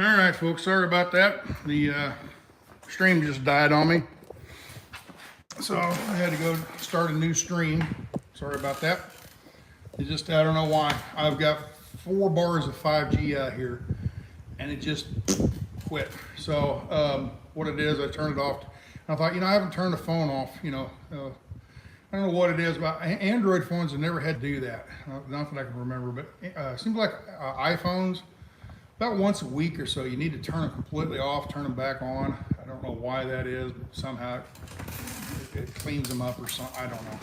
All right, folks, sorry about that. The stream just died on me. So I had to go start a new stream. Sorry about that. It just, I don't know why. I've got 4 bars of 5G out here and it just quit. So what it is, I turned it off. I thought, I haven't turned the phone off, I don't know what it is, but Android phones have never had to do that. Not that I can remember, but it seems like iPhones, about once a week or so, you need to turn them completely off, turn them back on. I don't know why that is, but somehow it cleans them up or something. I don't know.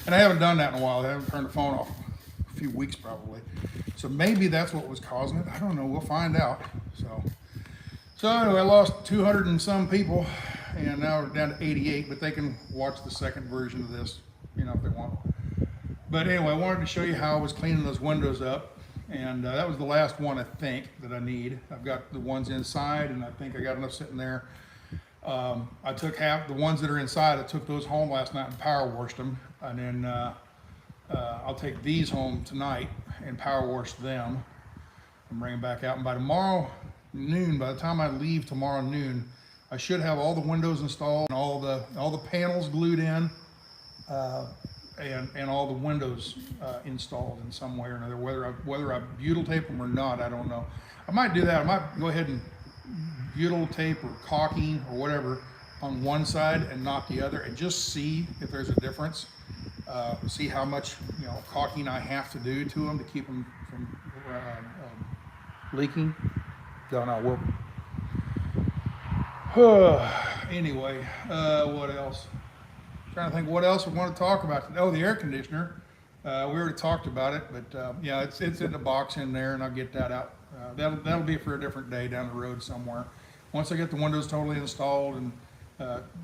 And I haven't done that in a while. I haven't turned the phone off a few weeks probably. So maybe that's what was causing it. I don't know. We'll find out. So anyway, I lost 200 and some people, and now we're down to 88, but they can watch the second version of this, if they want. But anyway, I wanted to show you how I was cleaning those windows up. And that was the last one, I think, that I need. I've got the ones inside, and I think I got enough sitting there. I took half, the ones that are inside, I took those home last night and power washed them. And then I'll take these home tonight and power wash them and bring them back out. And by tomorrow noon, by the time I leave tomorrow noon, I should have all the windows installed and all the panels glued in. And all the windows installed in some way or another. Whether I butyl tape them or not, I don't know. I might do that. I might go ahead and butyl tape or caulking or whatever on one side and not the other, and just see if there's a difference. See how much caulking I have to do to them to keep them from leaking. Don't know. Anyway, what else? Trying to think what else we want to talk about. Oh, the air conditioner. We already talked about it, but yeah, it's in the box in there, and I'll get that out. That'll be for a different day down the road somewhere. Once I get the windows totally installed and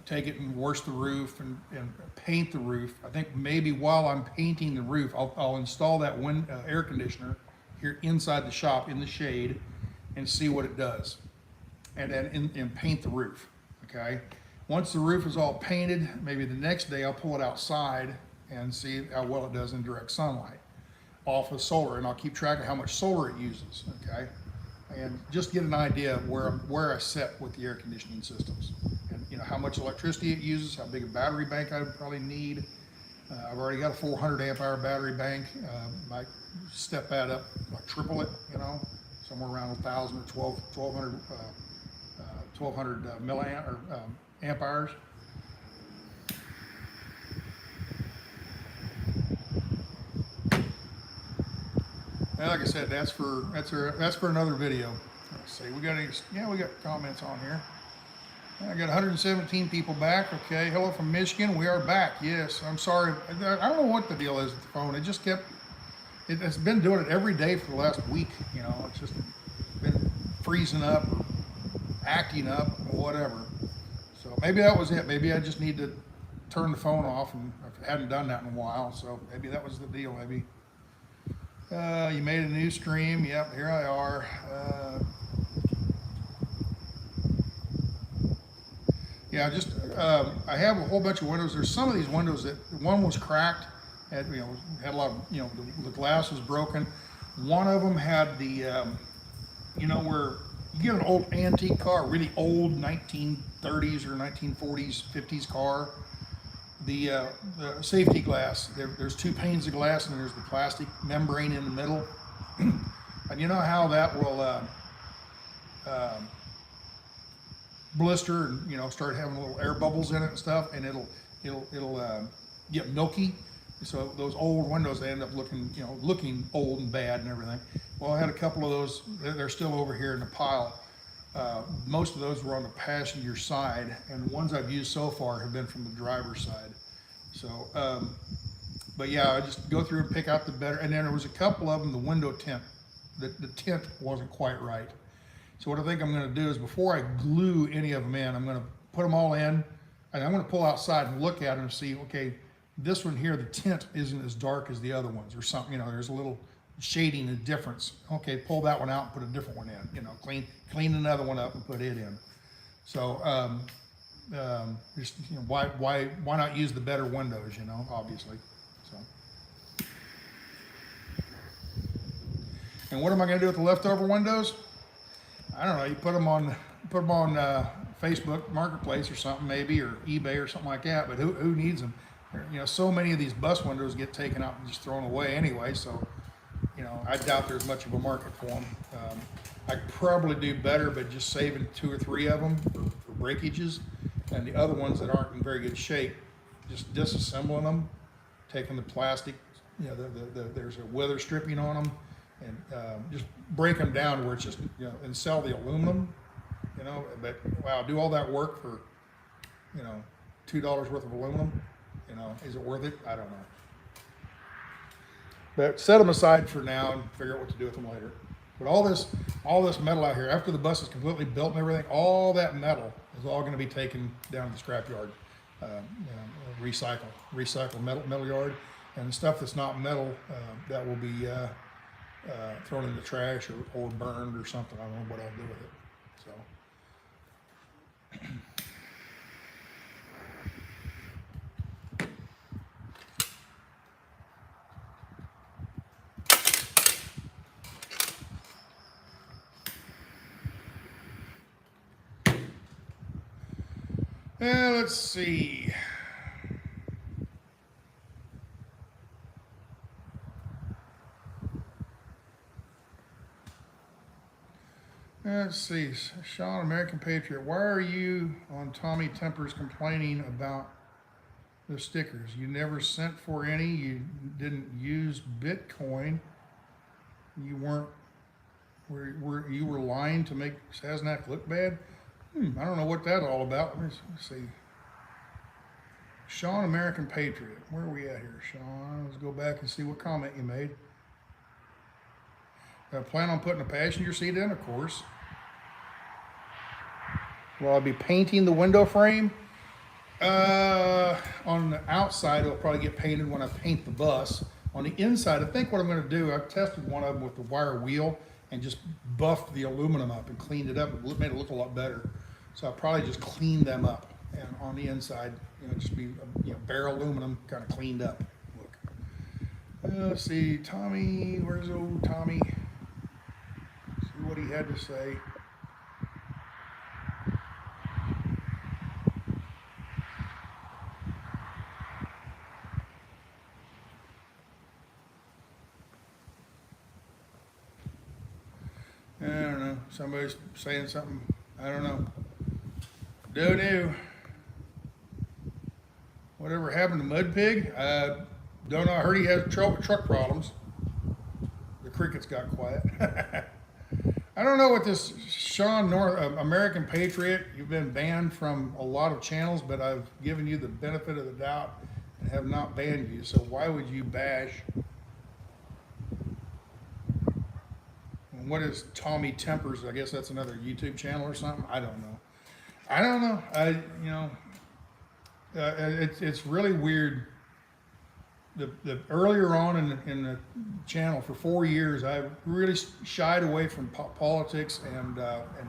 take it and wash the roof and paint the roof, I think maybe while I'm painting the roof, I'll install that air conditioner here inside the shop in the shade and see what it does, and then paint the roof. Okay. Once the roof is all painted, maybe the next day I'll pull it outside and see how well it does in direct sunlight off of solar, and I'll keep track of how much solar it uses, okay? And just get an idea of where I set with the air conditioning systems, and how much electricity it uses, how big a battery bank I would probably need. I've already got a 400 amp hour battery bank. Might step that up, like triple it, somewhere around 1,000 or 1,200 milliamp or amp hours. And like I said, that's for another video. Let's see, we got comments on here. I got 117 people back. Okay, hello from Michigan. We are back. Yes, I'm sorry. I don't know what the deal is with the phone. It just it's been doing it every day for the last week. It's just been freezing up or acting up or whatever. So maybe that was it. Maybe I just need to turn the phone off, and I hadn't done that in a while. So maybe that was the deal. Maybe you made a new stream. Yep, here I are. Yeah, I have a whole bunch of windows. There's some of these windows that one was cracked, had a lot of the glass was broken. One of them had the where you get an old antique car, really old 1930s or 1940s, 50s car. The safety glass, there's 2 panes of glass, and there's the plastic membrane in the middle. And you know how that will blister and start having little air bubbles in it and stuff, and it'll get milky. So those old windows, they end up looking old and bad and everything. Well, I had a couple of those. They're still over here in the pile. Most of those were on the passenger side, and the ones I've used so far have been from the driver's side. So, but yeah, I just go through and pick out the better. And then there was a couple of them, the window tint, the tint wasn't quite right. So what I think I'm going to do is, before I glue any of them in, I'm going to put them all in, and I'm going to pull outside and look at them and see, okay, this one here, the tint isn't as dark as the other ones, or something. There's a little shading and difference. Okay, pull that one out and put a different one in. Clean another one up and put it in. So just why not use the better windows? Obviously. So, and what am I going to do with the leftover windows? I don't know, you put them on Facebook Marketplace or something maybe, or eBay or something like that, but who needs them? You know, so many of these bus windows get taken out and just thrown away anyway, so, you know, I doubt there's much of a market for them. I'd probably do better, but just saving 2 or 3 of them for breakages, and the other ones that aren't in very good shape, just disassembling them, taking the plastic, you know, there's a weather stripping on them, and just break them down where it's just, you know, and sell the aluminum, you know. But wow, do all that work for, you know, $2 worth of aluminum, you know, is it worth it? I don't know. But set them aside for now and figure out what to do with them later. But all this metal out here, after the bus is completely built and everything, all that metal is all going to be taken down to the scrapyard, recycle metal yard, and the stuff that's not metal that will be thrown in the trash or burned or something. I don't know what I'll do with it. So. Let's see. Let's see. Sean, American Patriot, why are you on Tommy Tempers complaining about the stickers? You never sent for any. You didn't use Bitcoin. You weren't. You were lying to make Sasnak look bad? I don't know what that's all about. Let's see. Sean, American Patriot. Where are we at here, Sean? Let's go back and see what comment you made. Plan on putting a passenger seat in, of course. Will I be painting the window frame? On the outside, it'll probably get painted when I paint the bus. On the inside, I think what I'm going to do, I've tested one of them with the wire wheel and just buffed the aluminum up and cleaned it up and made it look a lot better. So I'll probably just clean them up, and on the inside, you know, just be, you know, bare aluminum kind of cleaned up look. Let's see, Tommy, where's old Tommy? See what he had to say. I don't know. Somebody's saying something. I don't know. Do. Whatever happened to Mud Pig? Don't know. I heard he has truck problems. The crickets got quiet. I don't know what this Sean American Patriot. You've been banned from a lot of channels, but I've given you the benefit of the doubt and have not banned you. So why would you bash? What is Tommy Tempers? I guess that's another YouTube channel or something. I don't know. It's really weird. The earlier on in the channel for 4 years, I really shied away from politics and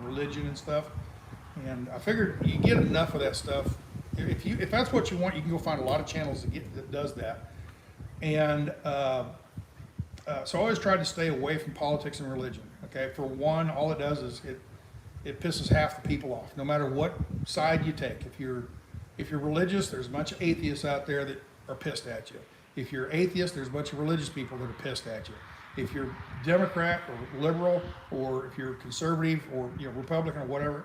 religion and stuff. And I figured you get enough of that stuff. If that's what you want, you can go find a lot of channels that does that. And so I always tried to stay away from politics and religion. Okay, for one, all it does is it pisses half the people off, no matter what side you take. If you're religious, there's a bunch of atheists out there that are pissed at you. If you're atheist, there's a bunch of religious people that are pissed at you. If you're Democrat or liberal, or if you're conservative or Republican or whatever,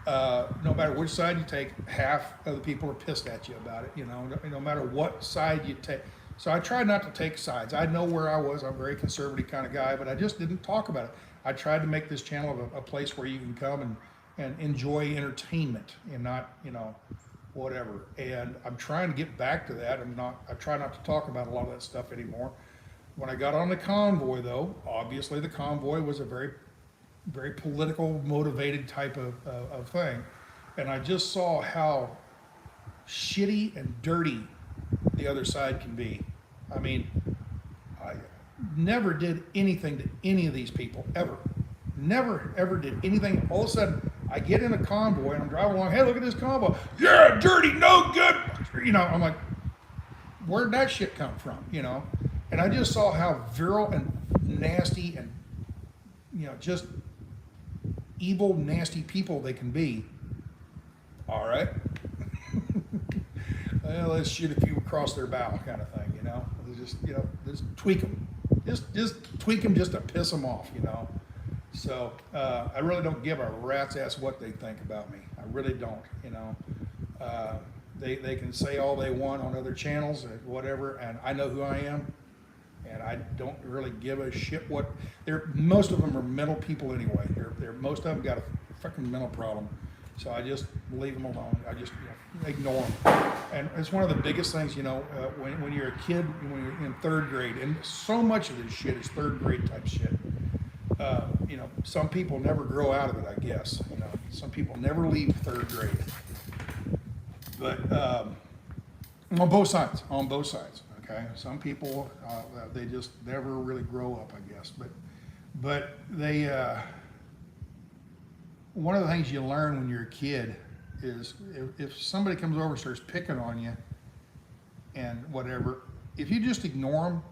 no matter which side you take, half of the people are pissed at you about it. No matter what side you take. So I tried not to take sides. I know where I was. I'm a very conservative kind of guy, but I just didn't talk about it. I tried to make this channel a place where you can come and enjoy entertainment and not, whatever. And I'm trying to get back to that. I try not to talk about a lot of that stuff anymore. When I got on the convoy, though, obviously the convoy was a very, very political motivated type of thing. And I just saw how shitty and dirty the other side can be. I mean, I never did anything to any of these people, ever. Never, ever did anything. All of a sudden, I get in a convoy and I'm driving along, hey, look at this convoy. Yeah, dirty, no good. I'm like, where'd that shit come from, And I just saw how virile and nasty and, just evil, nasty people they can be. All right. Well, let's shoot a few across their bow, kind of thing, you know. Just tweak them. Just tweak them just to piss them off, you know. So I really don't give a rat's ass what they think about me. I really don't, you know. They can say all they want on other channels, or whatever, and I know who I am, and I don't really give a shit what. Most of them are mental people anyway. Most of them got a fucking mental problem. So I just leave them alone. I just ignore them. And it's one of the biggest things, you know, when you're a kid, when you're in third grade, and so much of this shit is third grade type shit. You know, some people never grow out of it, I guess. You know, some people never leave third grade. But on both sides, okay? Some people, they just never really grow up, I guess. But they, one of the things you learn when you're a kid is if somebody comes over and starts picking on you and whatever, if you just ignore them,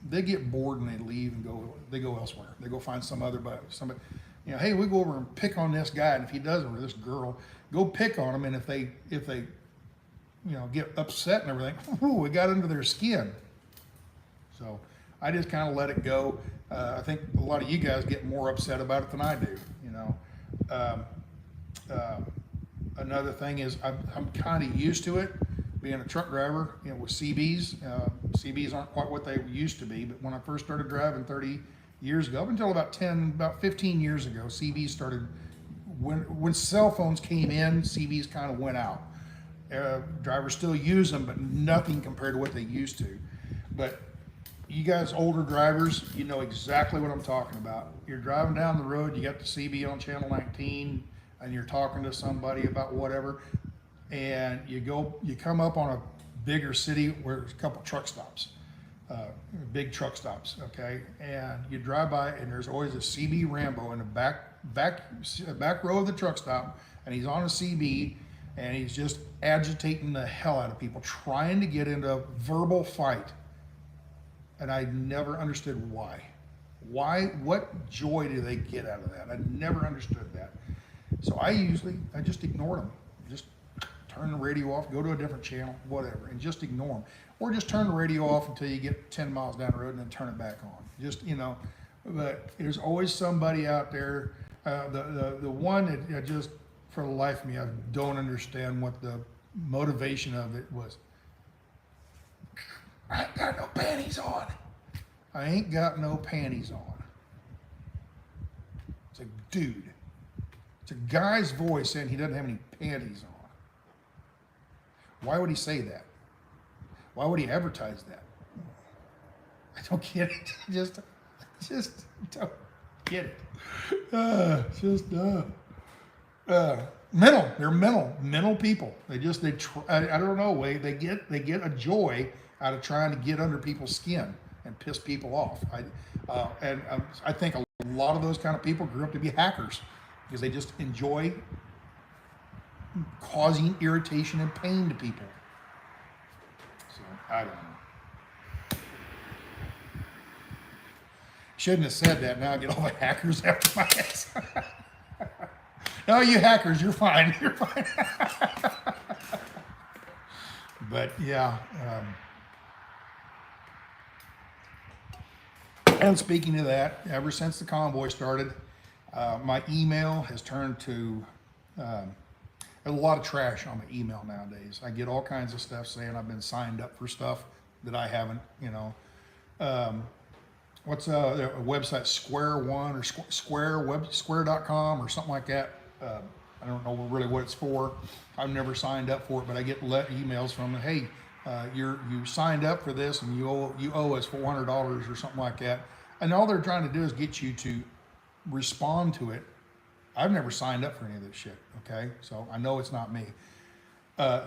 they get bored and they leave and they go elsewhere. They go find somebody, you know, hey, we go over and pick on this guy, and if he doesn't, or this girl, go pick on them, and if they, you know, get upset and everything, ooh, we got under their skin. So I just kind of let it go. I think a lot of you guys get more upset about it than I do, you know. Another thing is I'm kind of used to it, being a truck driver, you know, with CBs. CBs aren't quite what they used to be, but when I first started driving 30 years ago, up until about 15 years ago, CBs started, when cell phones came in, CBs kind of went out. Drivers still use them, but nothing compared to what they used to. But you guys older drivers, you know exactly what I'm talking about. You're driving down the road, you got the CB on channel 19, and you're talking to somebody about whatever, and you come up on a bigger city where there's a couple truck stops, big truck stops, okay? And you drive by, and there's always a CB Rambo in the back row of the truck stop, and he's on a CB, and he's just agitating the hell out of people, trying to get into a verbal fight. And I never understood why. What joy do they get out of that? I never understood that. So I just ignored them. Just turn the radio off, go to a different channel, whatever, and just ignore them. Or just turn the radio off until you get 10 miles down the road and then turn it back on. Just, you know, but there's always somebody out there. The one that just, for the life of me, I don't understand what the motivation of it was. I ain't got no panties on. I ain't got no panties on. It's a dude. It's a guy's voice saying he doesn't have any panties on. Why would he say that? Why would he advertise that? I don't get it. Just don't get it. Mental. They're mental people. I don't know. They get a joy out of trying to get under people's skin and piss people off. I think a lot of those kind of people grew up to be hackers because they just enjoy causing irritation and pain to people. So I don't know. Shouldn't have said that. Now I get all the hackers after my ass. No, you hackers, you're fine. You're fine. But yeah. And speaking of that, ever since the convoy started, my email has turned to a lot of trash on my email nowadays. I get all kinds of stuff saying I've been signed up for stuff that I haven't, you know. What's a website, Square One or Square.com or something like that. I don't know really what it's for. I've never signed up for it, but I get emails from them. Hey, you signed up for this and you owe us $400 or something like that. And all they're trying to do is get you to respond to it. I've never signed up for any of this shit. Okay, so I know it's not me.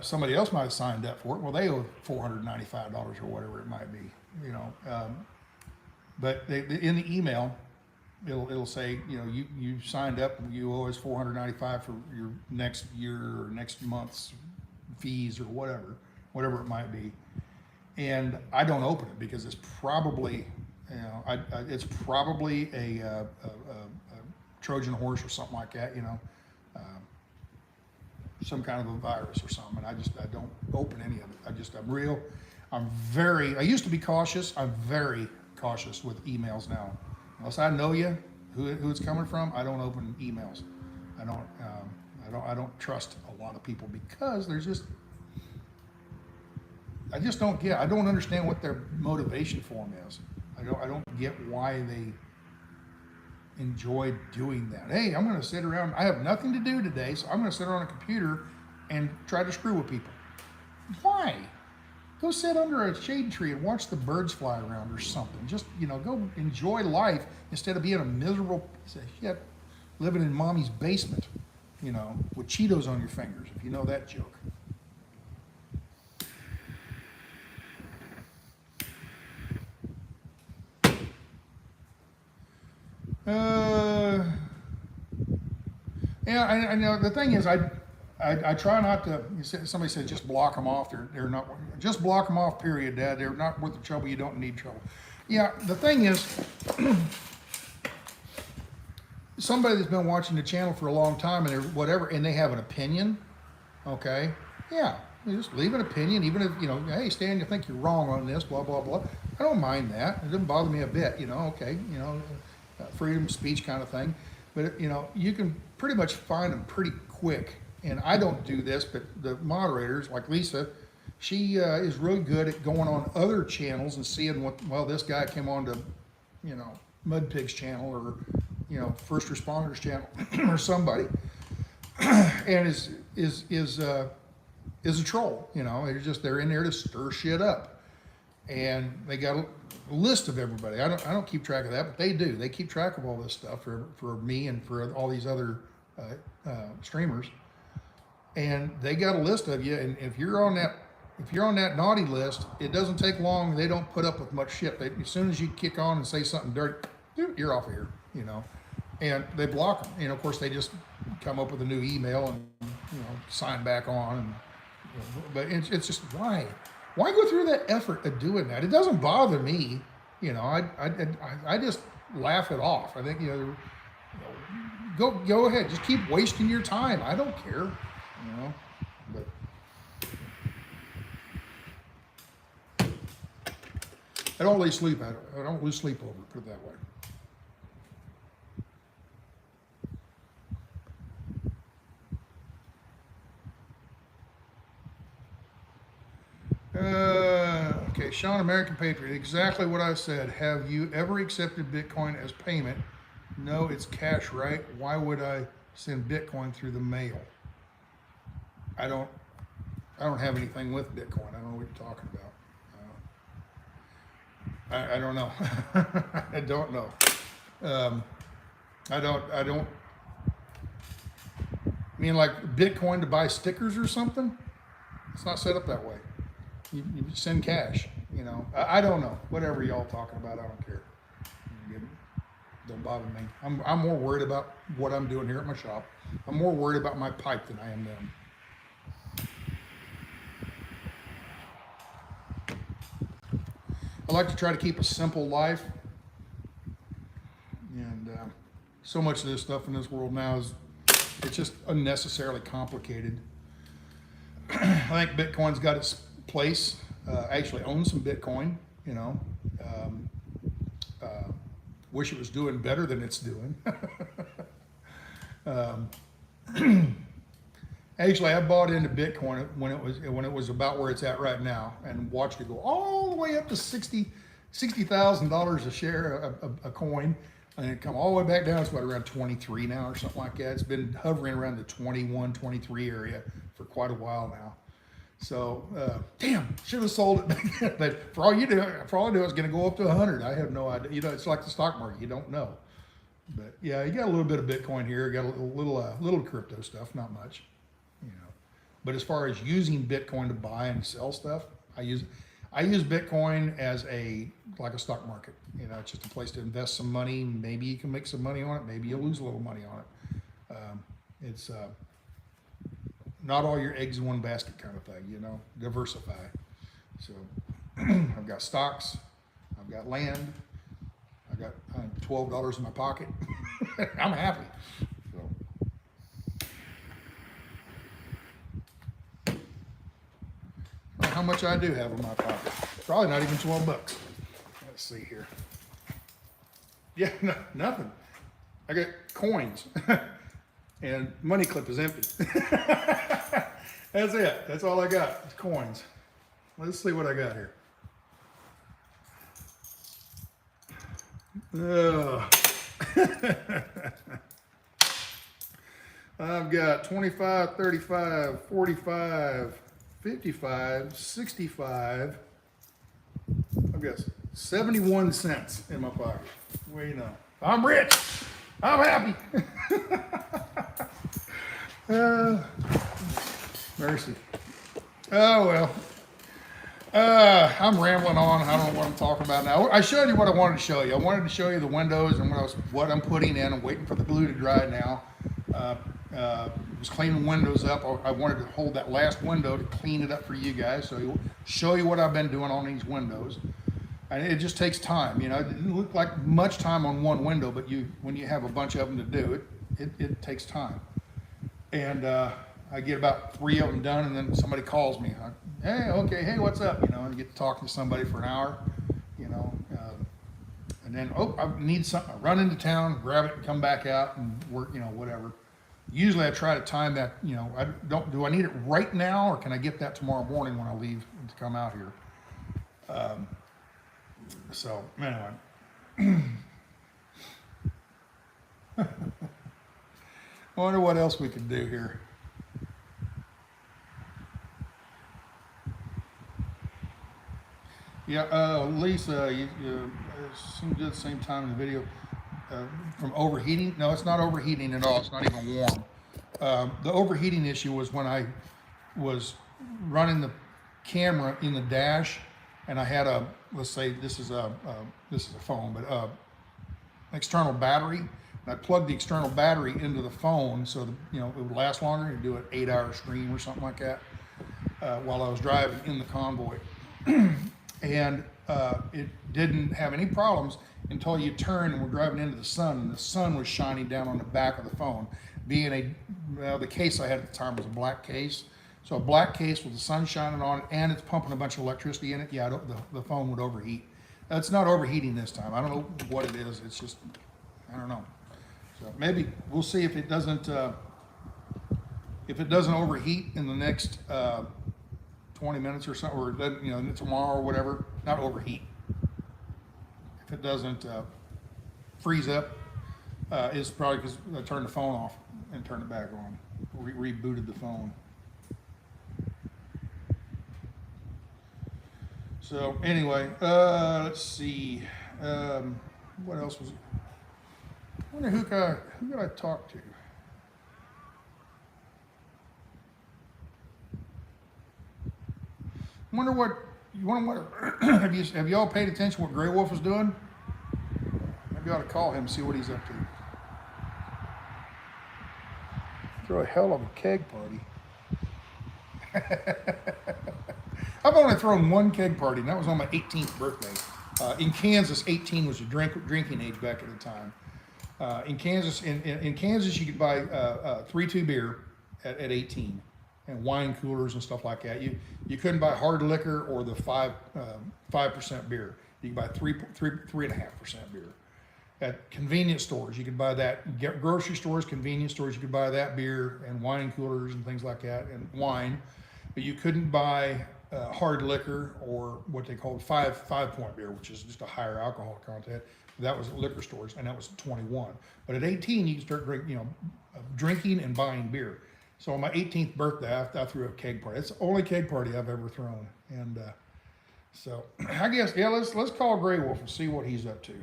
Somebody else might have signed up for it. Well, they owe $495 or whatever it might be. You know, but in the email, it'll say, you know, you signed up and you owe us $495 for your next year or next month's fees or whatever it might be. And I don't open it because it's probably, you know, it's probably a Trojan horse or something like that, you know, some kind of a virus or something. And I don't open any of it. I used to be cautious. I'm very cautious with emails now. Unless I know you, who it's coming from, I don't open emails. I don't trust a lot of people because I just don't get. I don't understand what their motivation for them is. I don't get why they enjoy doing that. Hey, I'm going to sit around. I have nothing to do today, so I'm going to sit on a computer and try to screw with people. Why? Go sit under a shade tree and watch the birds fly around or something. Just, you know, go enjoy life instead of being a miserable piece of shit living in mommy's basement, you know, with Cheetos on your fingers, if you know that joke. Yeah, I know. The thing is, I try not to. Somebody said just block them off. They're not. Just block them off. Period, Dad. They're not worth the trouble. You don't need trouble. Yeah. The thing is, somebody that's been watching the channel for a long time and they're whatever, and they have an opinion. Okay. Yeah. You just leave an opinion, even if, you know, hey, Stan, you think you're wrong on this, blah blah blah. I don't mind that. It doesn't bother me a bit. You know. Okay. You know, freedom of speech kind of thing. But, you know, you can pretty much find them pretty quick. And I don't do this, but the moderators, like Lisa, she is really good at going on other channels and seeing what, well, this guy came on to, you know, Mud Pig's channel or, you know, First Responders channel or somebody, and is a troll. You know, they're in there to stir shit up, and they got a list of everybody. I don't keep track of that, but they do. They keep track of all this stuff for me and for all these other streamers, and they got a list of you. And if you're on that naughty list, it doesn't take long. They don't put up with much shit. As soon as you kick on and say something dirty, you're off of here. You know, and they block them. And of course, they just come up with a new email and, you know, sign back on. And, you know, but it's just why go through that effort of doing that? It doesn't bother me. You know, I just laugh it off. I think, you know, go ahead, just keep wasting your time. I don't care, you know. But I don't lose sleep. I don't lose sleep over it. Put it that way. Okay, Sean, American Patriot, exactly what I said. Have you ever accepted Bitcoin as payment? No, it's cash, right? Why would I send Bitcoin through the mail? I don't have anything with Bitcoin. I don't know what you're talking about. I don't know. I don't know. I don't mean like Bitcoin to buy stickers or something. It's not set up that way. You send cash, you know. I don't know. Whatever y'all talking about, I don't care. Don't bother me. I'm more worried about what I'm doing here at my shop. I'm more worried about my pipe than I am them. I like to try to keep a simple life. And so much of this stuff in this world now it's just unnecessarily complicated. I think Bitcoin's got its place. I actually own some Bitcoin, you know. Wish it was doing better than it's doing. Actually, I bought into Bitcoin when it was about where it's at right now, and watched it go all the way up to $60,000 a share, a coin, and it come all the way back down. It's what, around 23 now or something like that. It's been hovering around the 21, 23 area for quite a while now. So, damn, should have sold it back then. But for all I knew, it's going to go up to 100. I have no idea. You know, it's like the stock market. You don't know. But yeah, you got a little bit of Bitcoin here. Got a little crypto stuff, not much. You know, but as far as using Bitcoin to buy and sell stuff, I use Bitcoin as like a stock market. You know, it's just a place to invest some money. Maybe you can make some money on it. Maybe you'll lose a little money on it. It's not all your eggs in one basket kind of thing, you know, diversify. So I've got stocks, I've got land, I got $12 in my pocket. I'm happy. So. How much I do have in my pocket? Probably not even 12 bucks. Let's see here. Yeah, no, nothing. I got coins. And money clip is empty. That's it. That's all I got. It's coins. Let's see what I got here. I've got 25, 35, 45, 55, 65. I've got 71 cents in my pocket. What do you know? I'm rich. I'm happy. Mercy. Oh, well. I'm rambling on. I don't know what I'm talking about now. I showed you what I wanted to show you. I wanted to show you the windows and what I'm putting in. I'm waiting for the glue to dry now. Was cleaning windows up. I wanted to hold that last window to clean it up for you guys, so show you what I've been doing on these windows. And it just takes time, you know. It didn't look like much time on one window, but when you have a bunch of them to do it takes time. And I get about 3 of them done, and then somebody calls me. Hey, what's up? You know, and I get to talk to somebody for an hour, you know. And then, I need something. I run into town, grab it, and come back out and work, you know, whatever. Usually I try to time that, you know, do I need it right now, or can I get that tomorrow morning when I leave to come out here? So, anyway. I wonder what else we could do here. Yeah, Lisa, you seem to do at the same time in the video. From overheating? No, it's not overheating at all. It's not even warm. The overheating issue was when I was running the camera in the dash, and I had let's say this is a phone, but external battery. And I plugged the external battery into the phone so that, you know, it would last longer and do an 8-hour stream or something like that while I was driving in the convoy. And it didn't have any problems until you turn and we're driving into the sun, and the sun was shining down on the back of the phone. Being the case I had at the time was a black case. So a black case with the sun shining on it, and it's pumping a bunch of electricity in it. Yeah, the phone would overheat. It's not overheating this time. I don't know what it is. It's just, I don't know. So maybe we'll see if it doesn't overheat in the next 20 minutes or something, or you know, tomorrow or whatever. Not overheat. If it doesn't freeze up, it's probably because I turned the phone off and turned it back on. Rebooted the phone. So anyway, let's see. What else was it? I wonder who could I talk to? I wonder what you want. Have you all paid attention to what Grey Wolf is doing? Maybe I ought to call him and see what he's up to. Throw a hell of a keg party. I've only thrown one keg party, and that was on my 18th birthday. In Kansas, 18 was the drinking age back at the time. In Kansas, you could buy 3-2 beer at 18, and wine coolers and stuff like that. You couldn't buy hard liquor or the 5% beer. You could buy 3.5% beer. At convenience stores, you could buy that. Grocery stores, convenience stores, you could buy that beer and wine coolers and things like that, and wine. But you couldn't buy hard liquor or what they called 5-point beer, which is just a higher alcohol content. That was at liquor stores, and that was 21. But at 18, you can start drinking and buying beer. So on my 18th birthday, I threw a keg party. It's the only keg party I've ever thrown. And so I guess, yeah, let's call Grey Wolf and see what he's up to.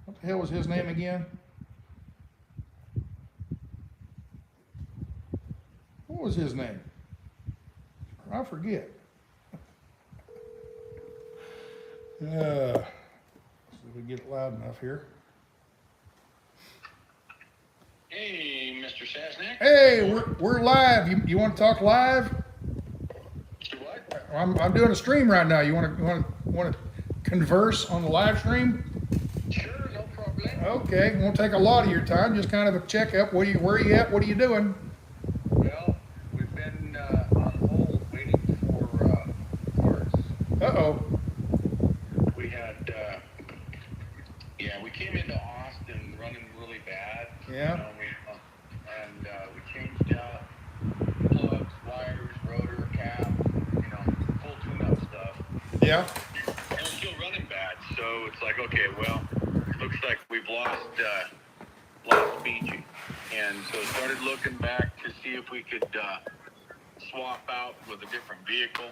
What the hell was his name again? What was his name? I forget. See if we get it loud enough here. Hey, Mr. Sasnak. Hey, we're live. You want to talk live? What? I'm doing a stream right now. You want to converse on the live stream? Sure, no problem. Okay, won't take a lot of your time. Just kind of a checkup. Where are you at? What are you doing? Well, we've been on hold waiting for parts. Uh-oh. We had, we came into Austin running really bad. Yeah. You know, we changed out plugs, wires, rotor, cap, full tune-up stuff. Yeah. And we're still running bad, so it's like, okay, well, looks like we've lost Beachy. And so started looking back to see if we could swap out with a different vehicle.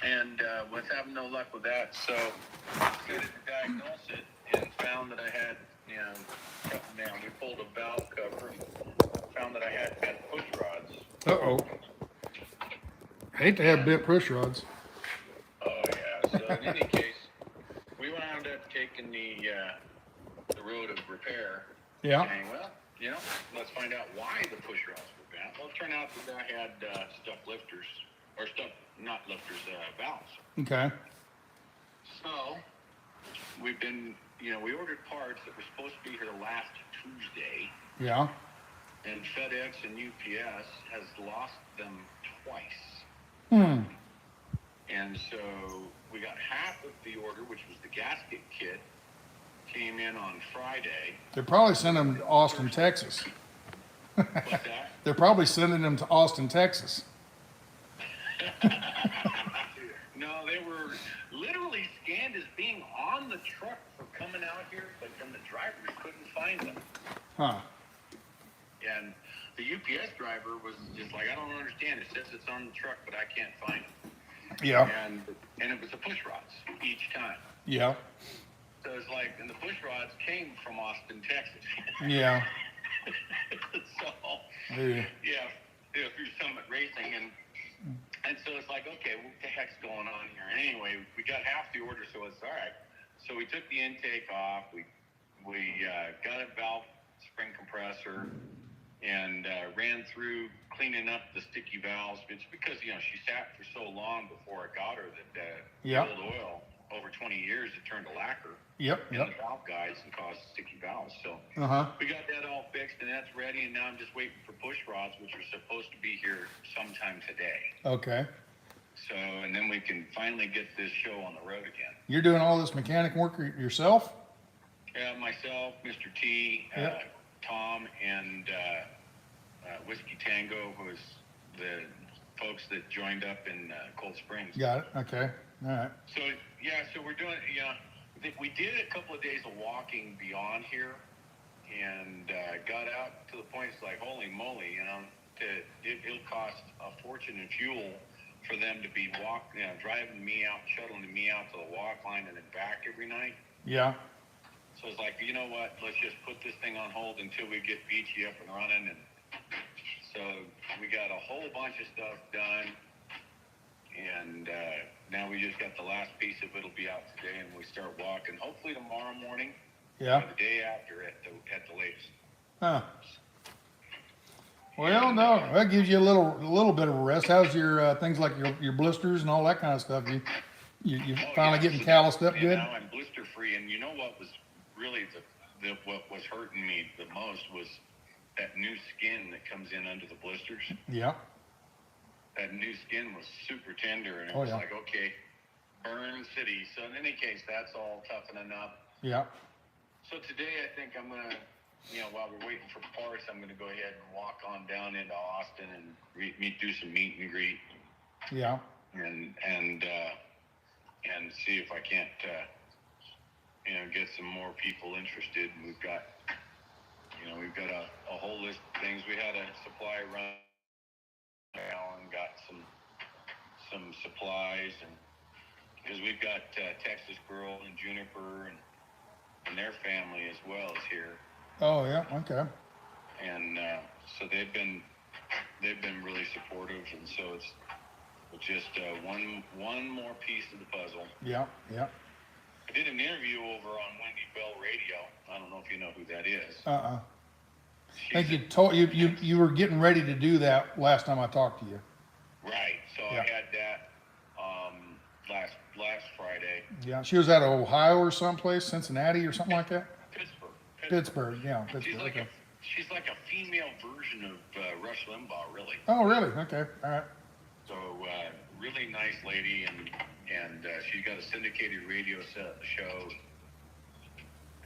And was having no luck with that, so decided to diagnose it and found that I had, we pulled a valve cover and found that I had bent push rods. Uh-oh. Hate to have bent push rods. Oh yeah. So in any case, we wound up taking the road of repair. Yeah. Saying, well, let's find out why the push rods were bent. Well, it turned out that I had valves. Okay. So we've been, we ordered parts that were supposed to be here last Tuesday. Yeah. And FedEx and UPS has lost them twice. And so we got half of the order, which was the gasket kit, came in on Friday. They're probably sending them to Austin, Texas. What's that? They're probably sending them to Austin, Texas. No, they were literally scanned as being on the truck for coming out here, but then the drivers couldn't find them. Huh. And the UPS driver was just like, I don't understand. It says it's on the truck, but I can't find it. Yeah. And it was the push rods each time. Yeah. So it's like, and the push rods came from Austin, Texas. Yeah. So, through Summit Racing, and so it's like, okay, what the heck's going on here? Anyway, we got half the order, so it's all right. So we took the intake off. We got a valve spring compressor and ran through cleaning up the sticky valves. It's because she sat for so long before I got her that old oil over 20 years it turned to lacquer. Yep. In the valve guides and caused sticky valves. So we got that all fixed and that's ready. And now I'm just waiting for push rods, which are supposed to be here sometime today. Okay. So, and then we can finally get this show on the road again. You're doing all this mechanic work yourself? Yeah, myself, Mr. T, Tom, and Whiskey Tango, who is the folks that joined up in Cold Springs. Got it. Okay. All right. So, so we're doing, we did a couple of days of walking beyond here and got out to the point it's like, holy moly, it'll cost a fortune in fuel for them to be driving me out, shuttling me out to the walk line and then back every night. Yeah. So it's like, you know what, let's just put this thing on hold until we get Beachy up and running. And so we got a whole bunch of stuff done. And now we just got the last piece of it'll be out today, and we start walking. Hopefully tomorrow morning. Yeah. Or the day after at the latest. Huh. Well, no, that gives you a little bit of a rest. How's your things like your blisters and all that kind of stuff? You finally getting calloused up good? Now I'm blister free, and you know what was really what was hurting me the most was that new skin that comes in under the blisters. Yeah. That new skin was super tender, and it was like, okay, burn city. So in any case, that's all toughening up. Yeah. So today I think I'm going to, while we're waiting for parts, I'm going to go ahead and walk on down into Austin and do some meet and greet. Yeah. And see if I can't, get some more people interested. And we've got a whole list of things. We had a supply run and got some supplies, and because we've got Texas Girl and Juniper and their family as well is here. Oh yeah, okay. And so they've been really supportive, and so it's just one more piece of the puzzle. Yeah, yeah. I did an interview over on Wendy Bell Radio. I don't know if you know who that is. I think you were getting ready to do that last time I talked to you. Right. So I had that last Friday. Yeah, she was out of Ohio or someplace, Cincinnati or something like that. Pittsburgh. Yeah, Pittsburgh. Okay. She's like a female version of Rush Limbaugh, really. Oh, really? Okay. All right. So really nice lady, and she's got a syndicated radio show,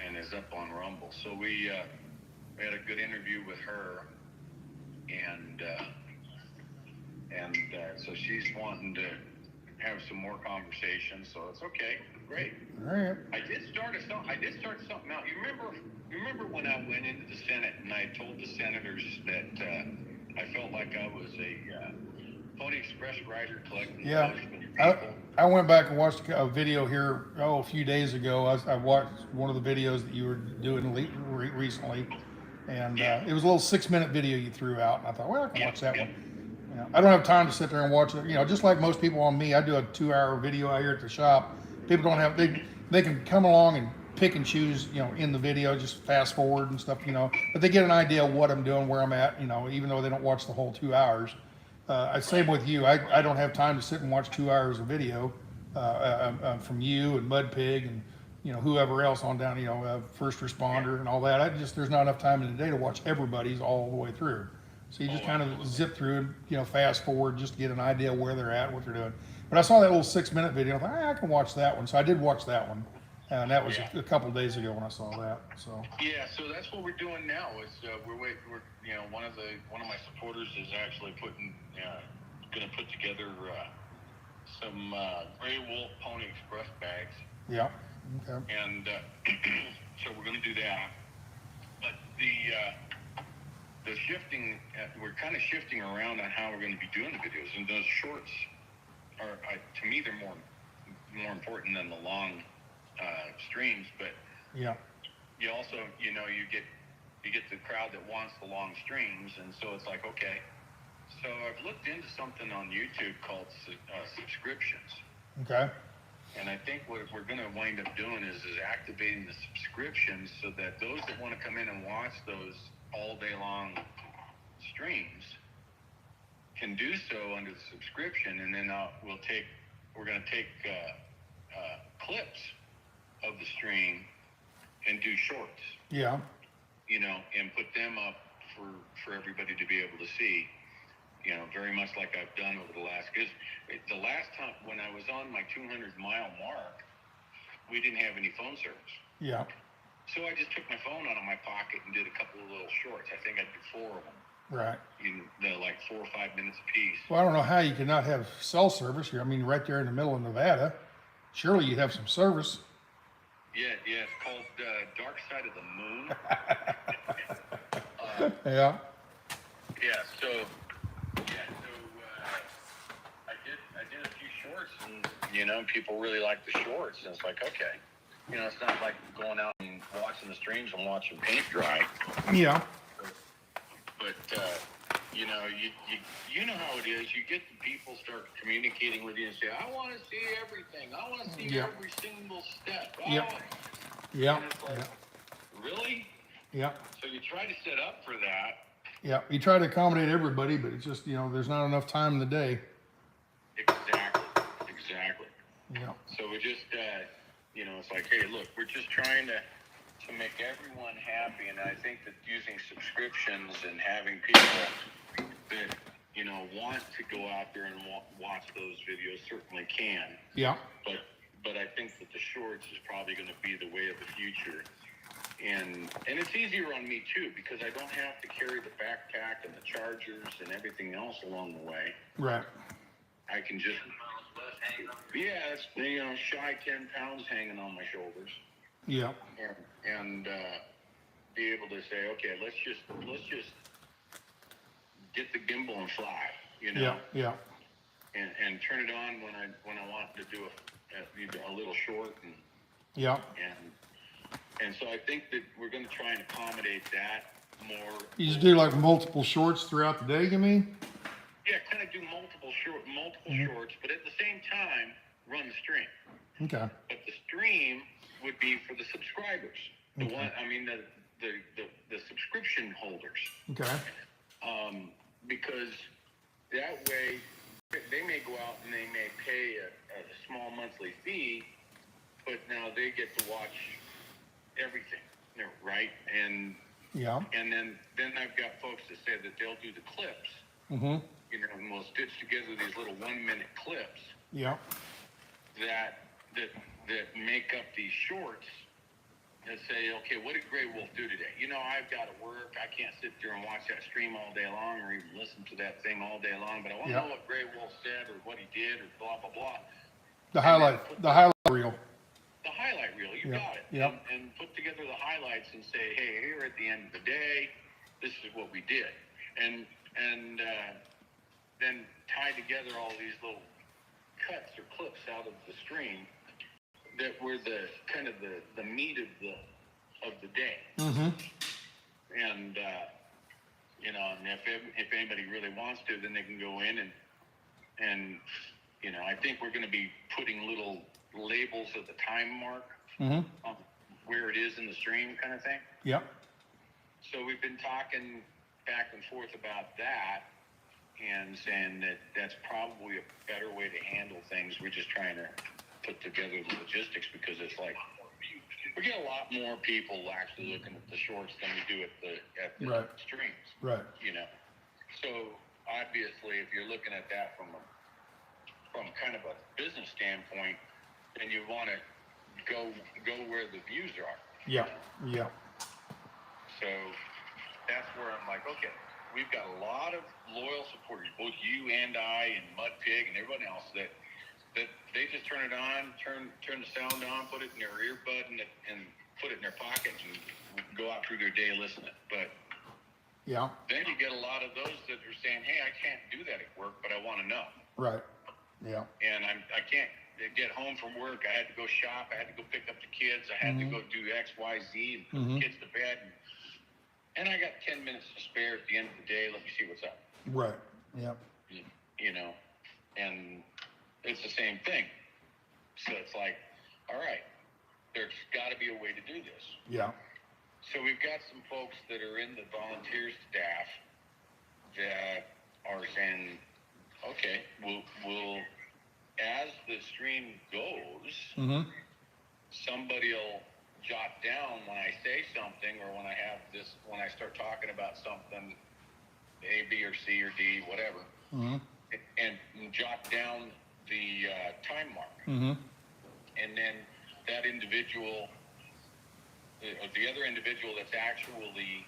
and is up on Rumble. So we had a good interview with her, and so she's wanting to have some more conversations. So it's okay, great. All right. I did start something out. You remember when I went into the Senate and I told the senators that I felt like I was a Pony Express rider collecting Yeah. votes for the people. I went back and watched a video here, a few days ago. I watched one of the videos that you were doing recently, and it was a little 6-minute video you threw out, and I thought, well, I can watch that one. Yeah. I don't have time to sit there and watch it. Just like most people on me, I do a 2-hour video out here at the shop. People don't have, they can come along and pick and choose, in the video, just fast forward and stuff, but they get an idea of what I'm doing, where I'm at, even though they don't watch the whole 2 hours. Same with you. I don't have time to sit and watch 2 hours of video from you and Mud Pig and whoever else on down, first responder and all that. There's not enough time in the day to watch everybody's all the way through. So you just kind of zip through and fast forward just to get an idea where they're at, what they're doing. But I saw that little 6-minute video. I thought, I can watch that one. So I did watch that one, and that was a couple of days ago when I saw that. So yeah, so that's what we're doing now. Is we're one of my supporters is actually going to put together some Gray Wolf Pony Express bags. Yeah. Okay. And so we're going to do that. But the shifting, we're kind of shifting around on how we're going to be doing the videos, and those shorts are, to me, they're more important than the long streams. But yeah, you also, you get the crowd that wants the long streams, and so it's like, okay. So I've looked into something on YouTube called subscriptions. Okay. And I think what we're going to wind up doing is activating the subscriptions so that those that want to come in and watch those all day long streams can do so under the subscription, and then we're going to take clips of the stream and do shorts. Yeah. And put them up for everybody to be able to see. Very much like I've done over the last, because the last time when I was on my 200-mile mark, we didn't have any phone service. Yeah. So I just took my phone out of my pocket and did a couple of little shorts. I think I did 4 of them. Right. They're like 4 or 5 minutes a piece. Well, I don't know how you could not have cell service here. I mean, right there in the middle of Nevada. Surely you'd have some service. Yeah, it's called Dark Side of the Moon. Yeah. Yeah, so I did a few shorts, and people really like the shorts, and it's like, okay, it's not like going out and watching the streams and watching paint dry. Yeah. But you know how it is. You get the people start communicating with you and say, I want to see everything. I want to see every single step. Yeah. Yeah. And it's like, really? Yeah. So you try to set up for that. Yeah. You try to accommodate everybody, but it's just, there's not enough time in the day. Exactly. Yeah. So we just, it's like, hey, look, we're just trying to make everyone happy. And I think that using subscriptions and having people that, want to go out there and watch those videos certainly can. Yeah. But I think that the shorts is probably going to be the way of the future. And it's easier on me too, because I don't have to carry the backpack and the chargers and everything else along the way. Right. I can just, it's shy 10 pounds hanging on my shoulders. Yeah. And be able to say, okay, let's just get the gimbal and fly, Yeah. Yeah. and turn it on when I want to do a little short and Yeah. and so I think that we're going to try and accommodate that more. You just do like multiple shorts throughout the day, you mean? Yeah, kind of do multiple shorts, but at the same time, run the stream. Okay. But the stream would be for the subscribers. The subscription holders. Okay. Because that way they may go out and they may pay a small monthly fee, but now they get to watch everything, right? And Yeah. and then I've got folks that say that they'll do the clips, Mm-hmm. and we'll stitch together these little 1-minute clips Yeah. that make up these shorts and say, okay, what did Gray Wolf do today? I've got to work. I can't sit there and watch that stream all day long or even listen to that thing all day long, but I want to know what Gray Wolf said or what he did or blah, blah, blah. The highlight reel. The highlight reel, you got it. Yep. And put together the highlights and say, hey, here at the end of the day, this is what we did. And then tie together all these little cuts or clips out of the stream that were the kind of the meat of the day. Mm-hmm. And and if anybody really wants to, then they can go in and I think we're going to be putting little labels of the time mark where it is in the stream, kind of thing. Yep. So we've been talking back and forth about that and saying that that's probably a better way to handle things. We're just trying to put together the logistics because it's like we get a lot more people actually looking at the shorts than we do at the Right. streams. Right. So obviously, if you're looking at that from kind of a business standpoint, then you want to go where the views are. Yeah. Yeah. So that's where I'm like, okay, we've got a lot of loyal supporters, both you and I and Mud Pig and everyone else that they just turn it on, turn the sound on, put it in their earbud and put it in their pocket and go out through their day listening. But Yeah. then you get a lot of those that are saying, hey, I can't do that at work, but I want to know. Right. Yeah. And I can't get home from work. I had to go shop. I had to go pick up the kids. I had to go do X, Y, Z and put the kids to bed. And I got 10 minutes to spare at the end of the day. Let me see what's up. Right. Yep. And it's the same thing. So it's like, all right, there's got to be a way to do this. Yeah. So we've got some folks that are in the volunteer staff that are saying, okay, we'll as the stream goes, somebody will jot down when I say something or when I start talking about something, A, B, or C, or D, whatever, and jot down the time mark. And then that individual, the other individual that's actually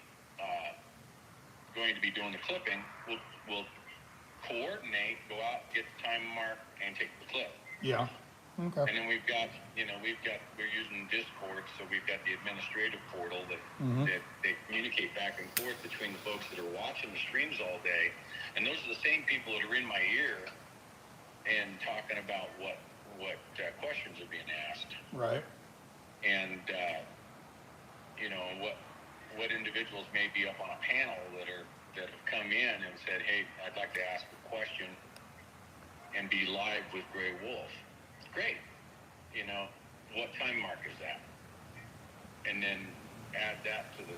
going to be doing the clipping will coordinate, go out, get the time mark, and take the clip. Yeah. Okay. And then we're using Discord, so we've got the administrative portal that they communicate back and forth between the folks that are watching the streams all day, and those are the same people that are in my ear and talking about what questions are being asked. Right. And what individuals may be up on a panel that have come in and said, hey, I'd like to ask a question and be live with Gray Wolf. Great. What time mark is that? And then add that to the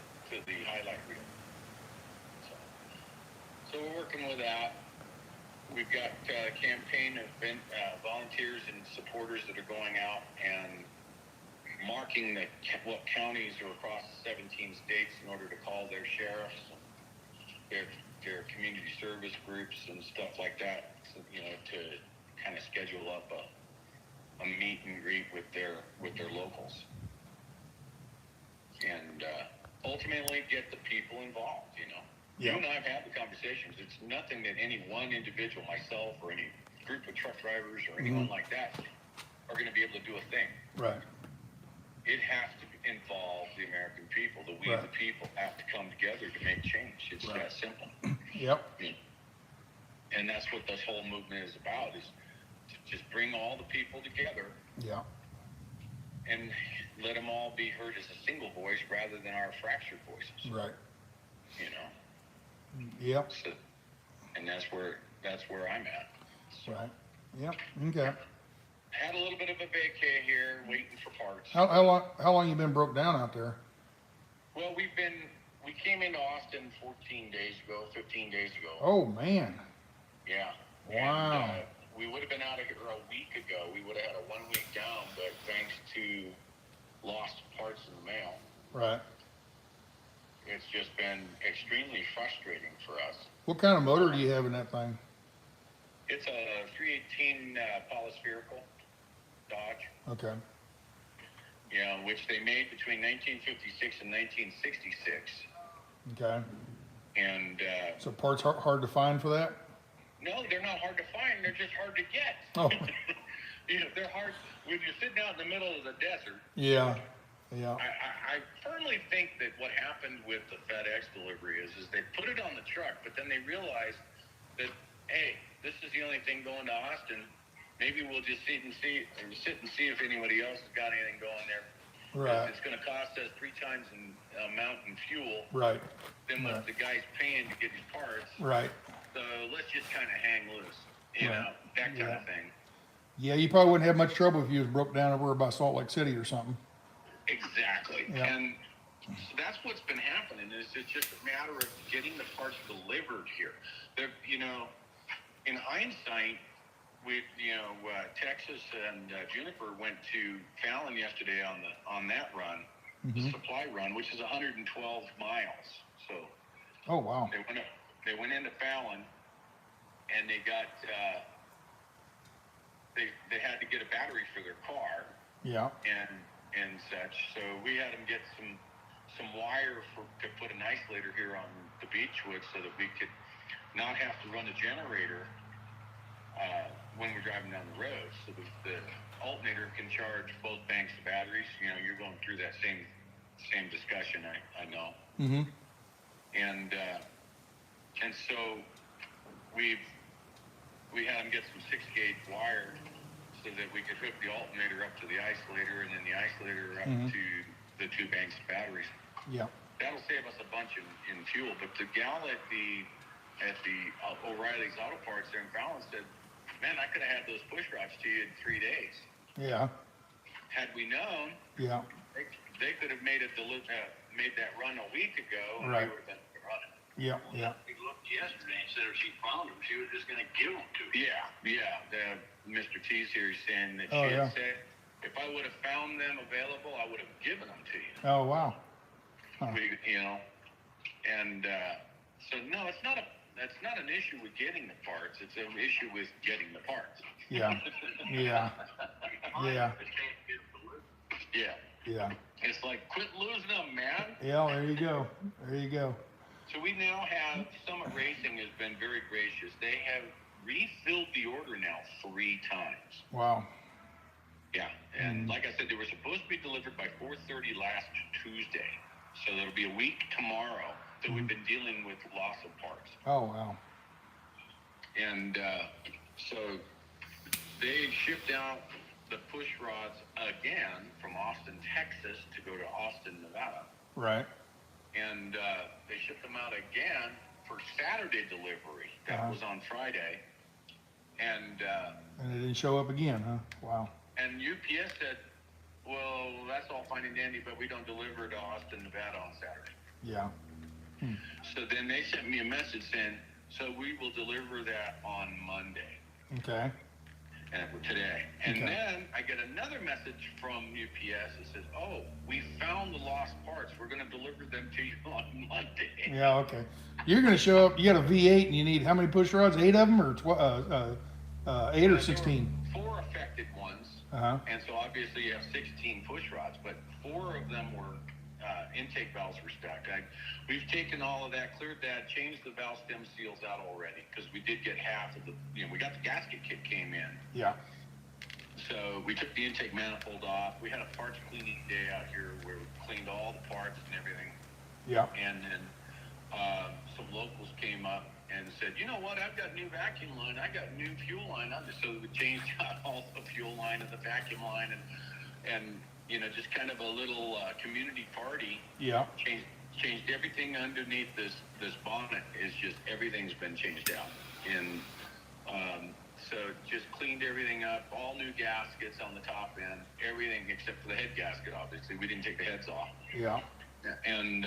highlight reel. So we're working with that. We've got a campaign of volunteers and supporters that are going out and marking what counties are across the 17 states in order to call their sheriffs, their community service groups and stuff like that, to kind of schedule up a meet and greet with their locals. And ultimately get the people involved, Yeah. You and I have had the conversations. It's nothing that any one individual, myself, or any group of truck drivers or anyone like that are going to be able to do a thing. Right. It has to involve the American people. The we, the people, have to come together to make change. It's that simple. Yep. And that's what this whole movement is about, is to just bring all the people together. Yeah. And let them all be heard as a single voice rather than our fractured voices. Right. Yep. So, and that's where I'm at. So, right. Yep. Okay. had a little bit of a vacay here, waiting for parts. How long you been broke down out there? Well, we came into Austin 15 days ago. Oh man. Yeah. Wow. And, we would have been out of here or a week ago, we would have had a 1 week down, but thanks to lost parts in the mail, Right. it's just been extremely frustrating for us. What kind of motor do you have in that thing? It's a 318 polyspherical Dodge. Okay. Yeah, which they made between 1956 and 1966. Okay. And So parts hard to find for that? no, they're not hard to find. They're just hard to get. Oh. You know, they're hard when you're sitting out in the middle of the desert. Yeah. Yeah. I firmly think that what happened with the FedEx delivery is they put it on the truck, but then they realized that, hey, this is the only thing going to Austin. Maybe we'll just sit and see if anybody else has got anything going there. Right. It's going to cost us 3 times the amount in fuel Right. than what the guy's paying to get his parts. Right. So let's just kind of hang loose, you know, that kind of thing. Yeah, you probably wouldn't have much trouble if you was broke down over by Salt Lake City or something. Exactly. Yeah. And so that's what's been happening is it's just a matter of getting the parts delivered here. They're, you know, in hindsight, Texas and Juniper went to Fallon yesterday on that run, the supply run, which is 112 miles. So, oh wow, they went into Fallon, and they got they had to get a battery for their car. Yeah. And such. So we had them get some wire to put an isolator here on the Beechwood so that we could not have to run the generator when we're driving down the road. So the alternator can charge both banks of batteries. You know, you're going through that same discussion, I know. Mm-hmm. And so we had them get some 6-gauge wire so that we could hook the alternator up to the isolator and then the isolator up to the 2 banks of batteries. Yeah. That'll save us a bunch in fuel. But the gal at the O'Reilly's Auto Parts there in Fallon said, man, I could have had those push rods to you in 3 days. Yeah. Had we known, Yeah. they could have made that run a week ago and Right. we were going to run it. Yeah. Yeah. We looked yesterday and said if she found them, she was just going to give them to you. Yeah. Mr. T's here is saying that she had said, if I would have found them available, I would have given them to you. Oh wow. Huh. You know, and so no, that's not an issue with getting the parts. It's an issue with getting the parts. Yeah. Yeah. Yeah. Yeah. Yeah. It's like, quit losing them, man. Yeah. There you go. There you go. So we now have, Summit Racing has been very gracious. They have refilled the order now 3 times. Wow. Yeah, and like I said, they were supposed to be delivered by 4:30 last Tuesday. So that'll be a week tomorrow that we've been dealing with loss of parts. Oh wow. And so they shipped out the push rods again from Austin, Texas to go to Austin, Nevada. Right. And they shipped them out again for Saturday delivery. That was on Friday. And it didn't show up again, huh? Wow. And UPS said, well, that's all fine and dandy, but we don't deliver to Austin, Nevada on Saturday. Yeah. So then they sent me a message saying, so we will deliver that on Monday. Okay. And today. And then I get another message from UPS that says, oh, we found the lost parts. We're going to deliver them to you on Monday. Yeah, okay. You're going to show up, you got a V8 and you need how many push rods? 8 of them or 8 or 16? 4 affected ones. And so obviously you have 16 push rods, but 4 of them were intake valves were stuck. We've taken all of that, cleared that, changed the valve stem seals out already because we did get half of the, we got the gasket kit came in. Yeah. So we took the intake manifold off. We had a parts cleaning day out here where we cleaned all the parts and everything. Yeah. And then some locals came up and said, you know what, I've got new vacuum line. I got new fuel line. So we changed out all the fuel line and the vacuum line and just kind of a little community party. Yeah. Changed everything underneath this bonnet. Is just everything's been changed out. And so just cleaned everything up, all new gaskets on the top end, everything except for the head gasket, obviously. We didn't take the heads off. Yeah. And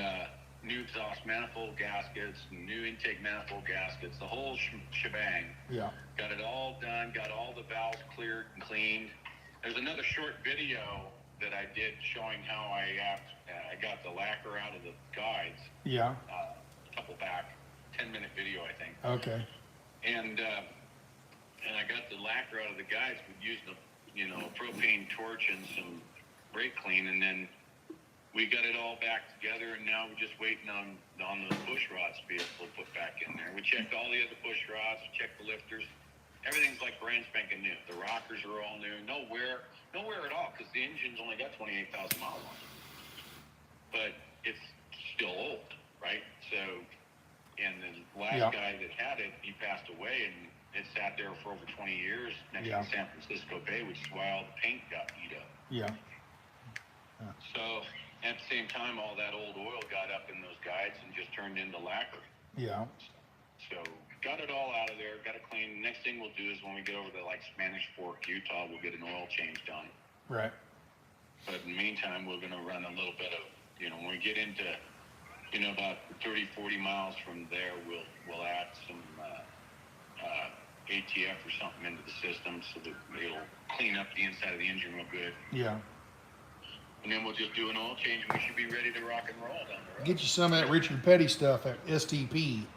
new exhaust manifold gaskets, new intake manifold gaskets, the whole shebang. Yeah. Got it all done, got all the valves cleared and cleaned. There's another short video that I did showing how I got the lacquer out of the guides. Yeah. A couple back, 10-minute video, I think. Okay. And I got the lacquer out of the guides with using a propane torch and some brake clean, and then we got it all back together, and now we're just waiting on the push rods to be able to put back in there. We checked all the other push rods, we checked the lifters. Everything's like brand spanking new. The rockers are all new. No wear at all, because the engine's only got 28,000 miles on it. But it's still old, right? So, and the last guy that had it, he passed away, and it sat there for over 20 years next to San Francisco Bay, which is why all the paint got beat up. Yeah. So, at the same time, all that old oil got up in those guides and just turned into lacquer. Yeah. So, got it all out of there, got it clean. Next thing we'll do is when we get over to like Spanish Fork, Utah, we'll get an oil change done. Right. But in the meantime, we're going to run a little bit of, when we get into, about 30, 40 miles from there, we'll add some ATF or something into the system so that it'll clean up the inside of the engine real good. Yeah. And then we'll just do an oil change, and we should be ready to rock and roll down the road. Get you some of that Richard Petty stuff at STP.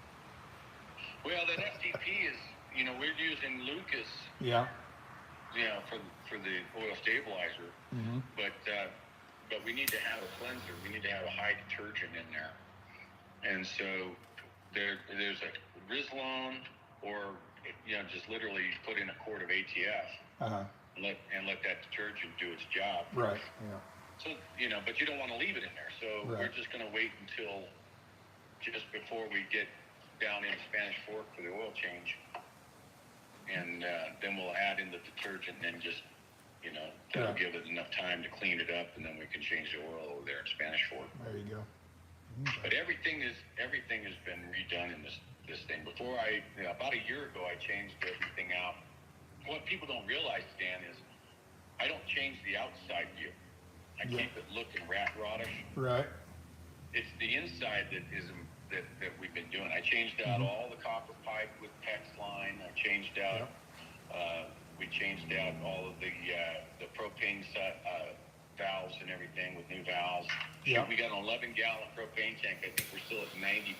Well, that STP is, we're using Lucas. Yeah. For the oil stabilizer. Mm-hmm. But we need to have a cleanser. We need to have a high detergent in there. And so there's a Rizlone, or just literally put in a quart of ATF. And let that detergent do its job. Right. Yeah. So but you don't want to leave it in there. So we're just going to wait until just before we get down in Spanish Fork for the oil change, and then we'll add in the detergent, and then just that'll give it enough time to clean it up, and then we can change the oil over there in Spanish Fork. There you go. Okay. But everything has been redone in this thing. Before about a year ago, I changed everything out. What people don't realize, Dan, is I don't change the outside view. I keep it looking rat rodish. Right. It's the inside that we've been doing. I changed out all the copper pipe with PEX line. I changed out. We changed out all of the propane valves and everything with new valves. Yeah. We got an 11-gallon propane tank. I think we're still at 90%,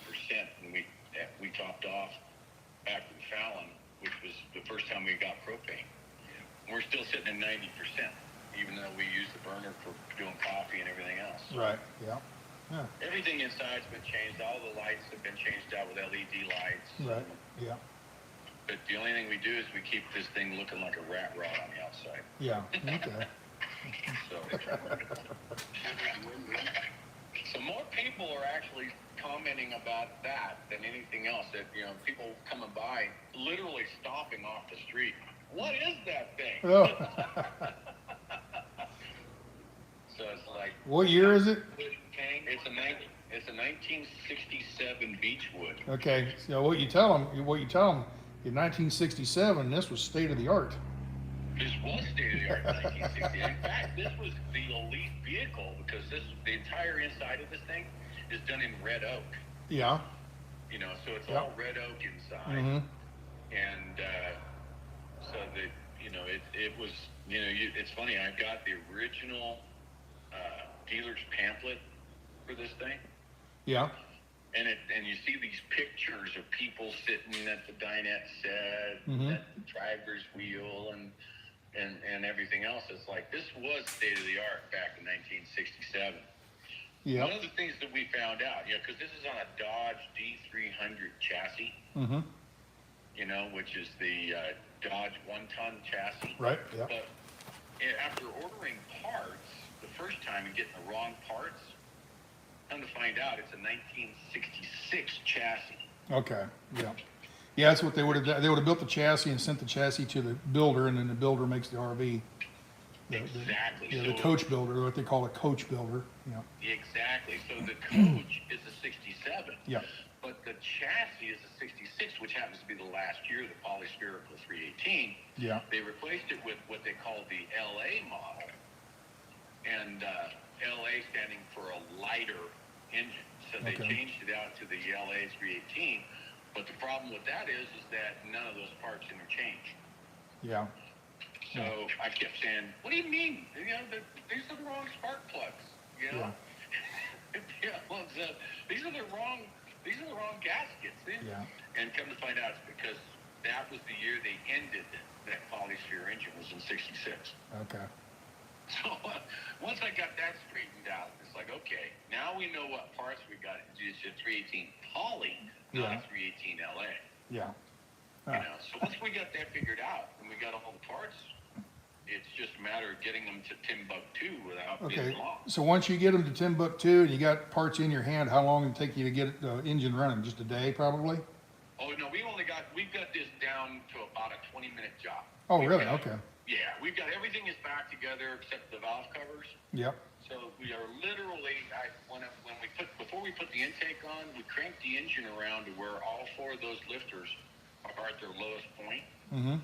and we topped off back in Fallon, which was the first time we got propane. We're still sitting at 90%, even though we use the burner for doing coffee and everything else. Right. Yeah. Yeah. Everything inside's been changed. All the lights have been changed out with LED lights. Right. Yeah. But the only thing we do is we keep this thing looking like a rat rod on the outside. Yeah. Okay. So more people are actually commenting about that than anything else. That people coming by, literally stopping off the street. What is that thing? Oh. So it's like. What year is it? It's a 1967 Beechwood. Okay, so what you tell them, in 1967, this was state of the art. This was state of the art in 1968. In fact, this was the elite vehicle, because the entire inside of this thing is done in red oak. Yeah. So it's all red oak inside. Mm-hmm. And so it was, it's funny. I got the original dealer's pamphlet for this thing. Yeah. And you see these pictures of people sitting at the dinette set, at the driver's wheel, and everything else. It's like, this was state of the art back in 1967. Yeah. One of the things that we found out, because this is on a Dodge D300 chassis, which is the Dodge 1-ton chassis. Right. Yeah. But after ordering parts the first time and getting the wrong parts, come to find out, it's a 1966 chassis. Okay. Yeah. Yeah, that's what they would have done. They would have built the chassis and sent the chassis to the builder, and then the builder makes the RV. Exactly. The coach builder, what they call a coach builder. Yeah. Exactly. So the coach is a 67. Yeah. But the chassis is a 66, which happens to be the last year, the polyspherical 318. Yeah. They replaced it with what they call the LA model. And LA standing for a lighter engine. So they changed it out to the LA 318, But the problem with that is that none of those parts interchange. Yeah. So I kept saying, "What do you mean? You know, these are the wrong spark plugs. You know, these are the wrong gaskets." Yeah. And come to find out, it's because that was the year they ended that quality sphere engine, was in '66. Okay. So once I got that straightened out, it's like, okay, now we know what parts we got. It's a 318 poly, not a 318 LA. Yeah. You know, so once we got that figured out and we got all the parts, it's just a matter of getting them to Timbuktu without being long. So once you get them to Timbuktu and you got parts in your hand, how long did it take you to get the engine running? Just a day, probably? Oh no, we've got this down to about a 20-minute job. Oh, really? Okay. Yeah, we've got everything is back together except the valve covers. Yep. So we are literally, before we put the intake on, we cranked the engine around to where all four of those lifters are at their lowest point. Mm-hmm.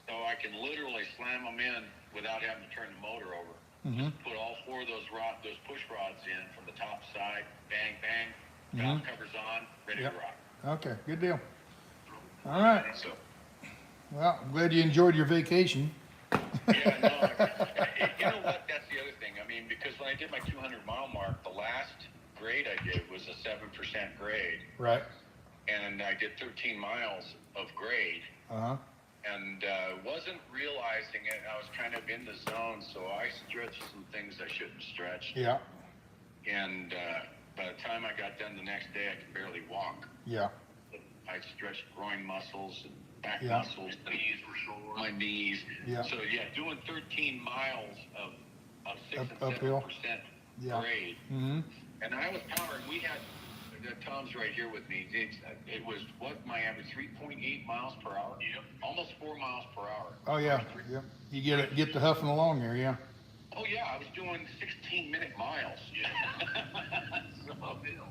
So I can literally slam them in without having to turn the motor over. Mm-hmm. Just put all four of those push rods in from the top side, bang, bang, valve covers on, ready to rock. Okay, good deal. All right. So, Well, I'm glad you enjoyed your vacation. yeah, no, you know what? That's the other thing. I mean, because when I did my 200-mile mark, the last grade I did was a 7% grade. Right. And I did 13 miles of grade. Uh-huh. And wasn't realizing it. I was kind of in the zone, so I stretched some things I shouldn't stretch. Yeah. And by the time I got done the next day, I could barely walk. Yeah. I stretched groin muscles and back muscles. Knees were sore. My knees. Yeah. So yeah, doing 13 miles of 6 and 7% grade. Mm-hmm. And I was powering. We had Tom's right here with me. It was my average 3.8 miles per hour. Yep. Almost 4 miles per hour. Oh yeah. Yep. You get the huffing along there, yeah. Oh yeah, I was doing 16-minute miles. Yeah. So uphill.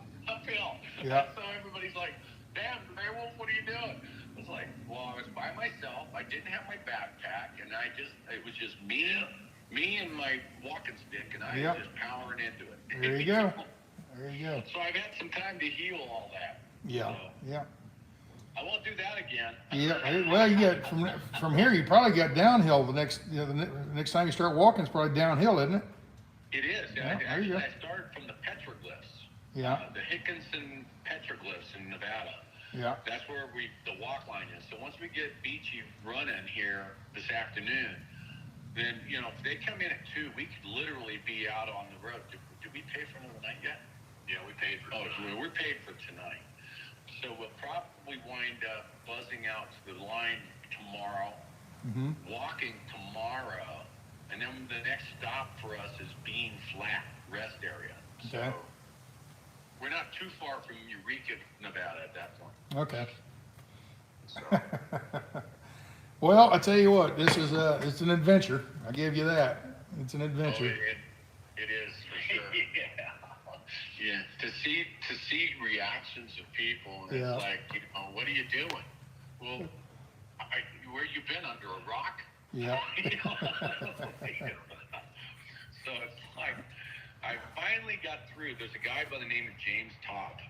Yeah. So everybody's like, "Damn, Gray Wolf, what are you doing?" I was like, "Well, I was by myself. I didn't have my backpack, and it was just me and my walking stick, and I was just powering into it." There you go. There you go. So I've had some time to heal all that. Yeah. So Yeah. I won't do that again. Yeah. Well, you get from here. You probably got downhill. The next time you start walking, it's probably downhill, isn't it? It is. Yeah, there you go. I started from the petroglyphs. Yeah. The Hickinson petroglyphs in Nevada. Yeah. That's where the walk line is. So once we get Beachy running here this afternoon, then, you know, if they come in at 2, we could literally be out on the road. Did we pay for another night yet? Yeah, we paid for tonight. We're paid for tonight. So we'll probably wind up buzzing out to the line tomorrow, walking tomorrow, and then the next stop for us is Bean Flat Rest Area. Okay. So we're not too far from Eureka, Nevada at that point. Okay. So, Well, I tell you what, it's an adventure. I give you that. It's an adventure. it is for sure. Yeah. To see reactions of people, and it's like, you know, what are you doing? Well, where you been, under a rock? Yeah. So it's like, I finally got through. There's a guy by the name of James Todd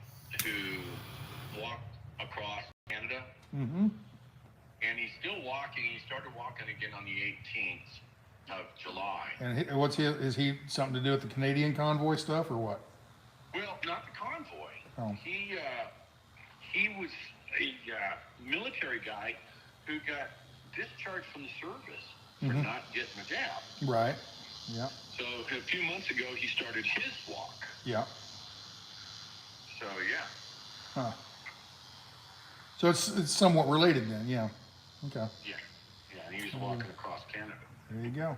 who walked across Canada. Mm-hmm. And he's still walking. He started walking again on the 18th of July. And is he something to do with the Canadian convoy stuff or what? Well, not the convoy. Oh. He was a military guy who got discharged from the service for not getting a jab. Right. Yeah. So a few months ago, he started his walk. Yeah. So yeah. Huh. So it's somewhat related then, yeah. Okay. Yeah. Yeah. And he was walking across Canada. There you go.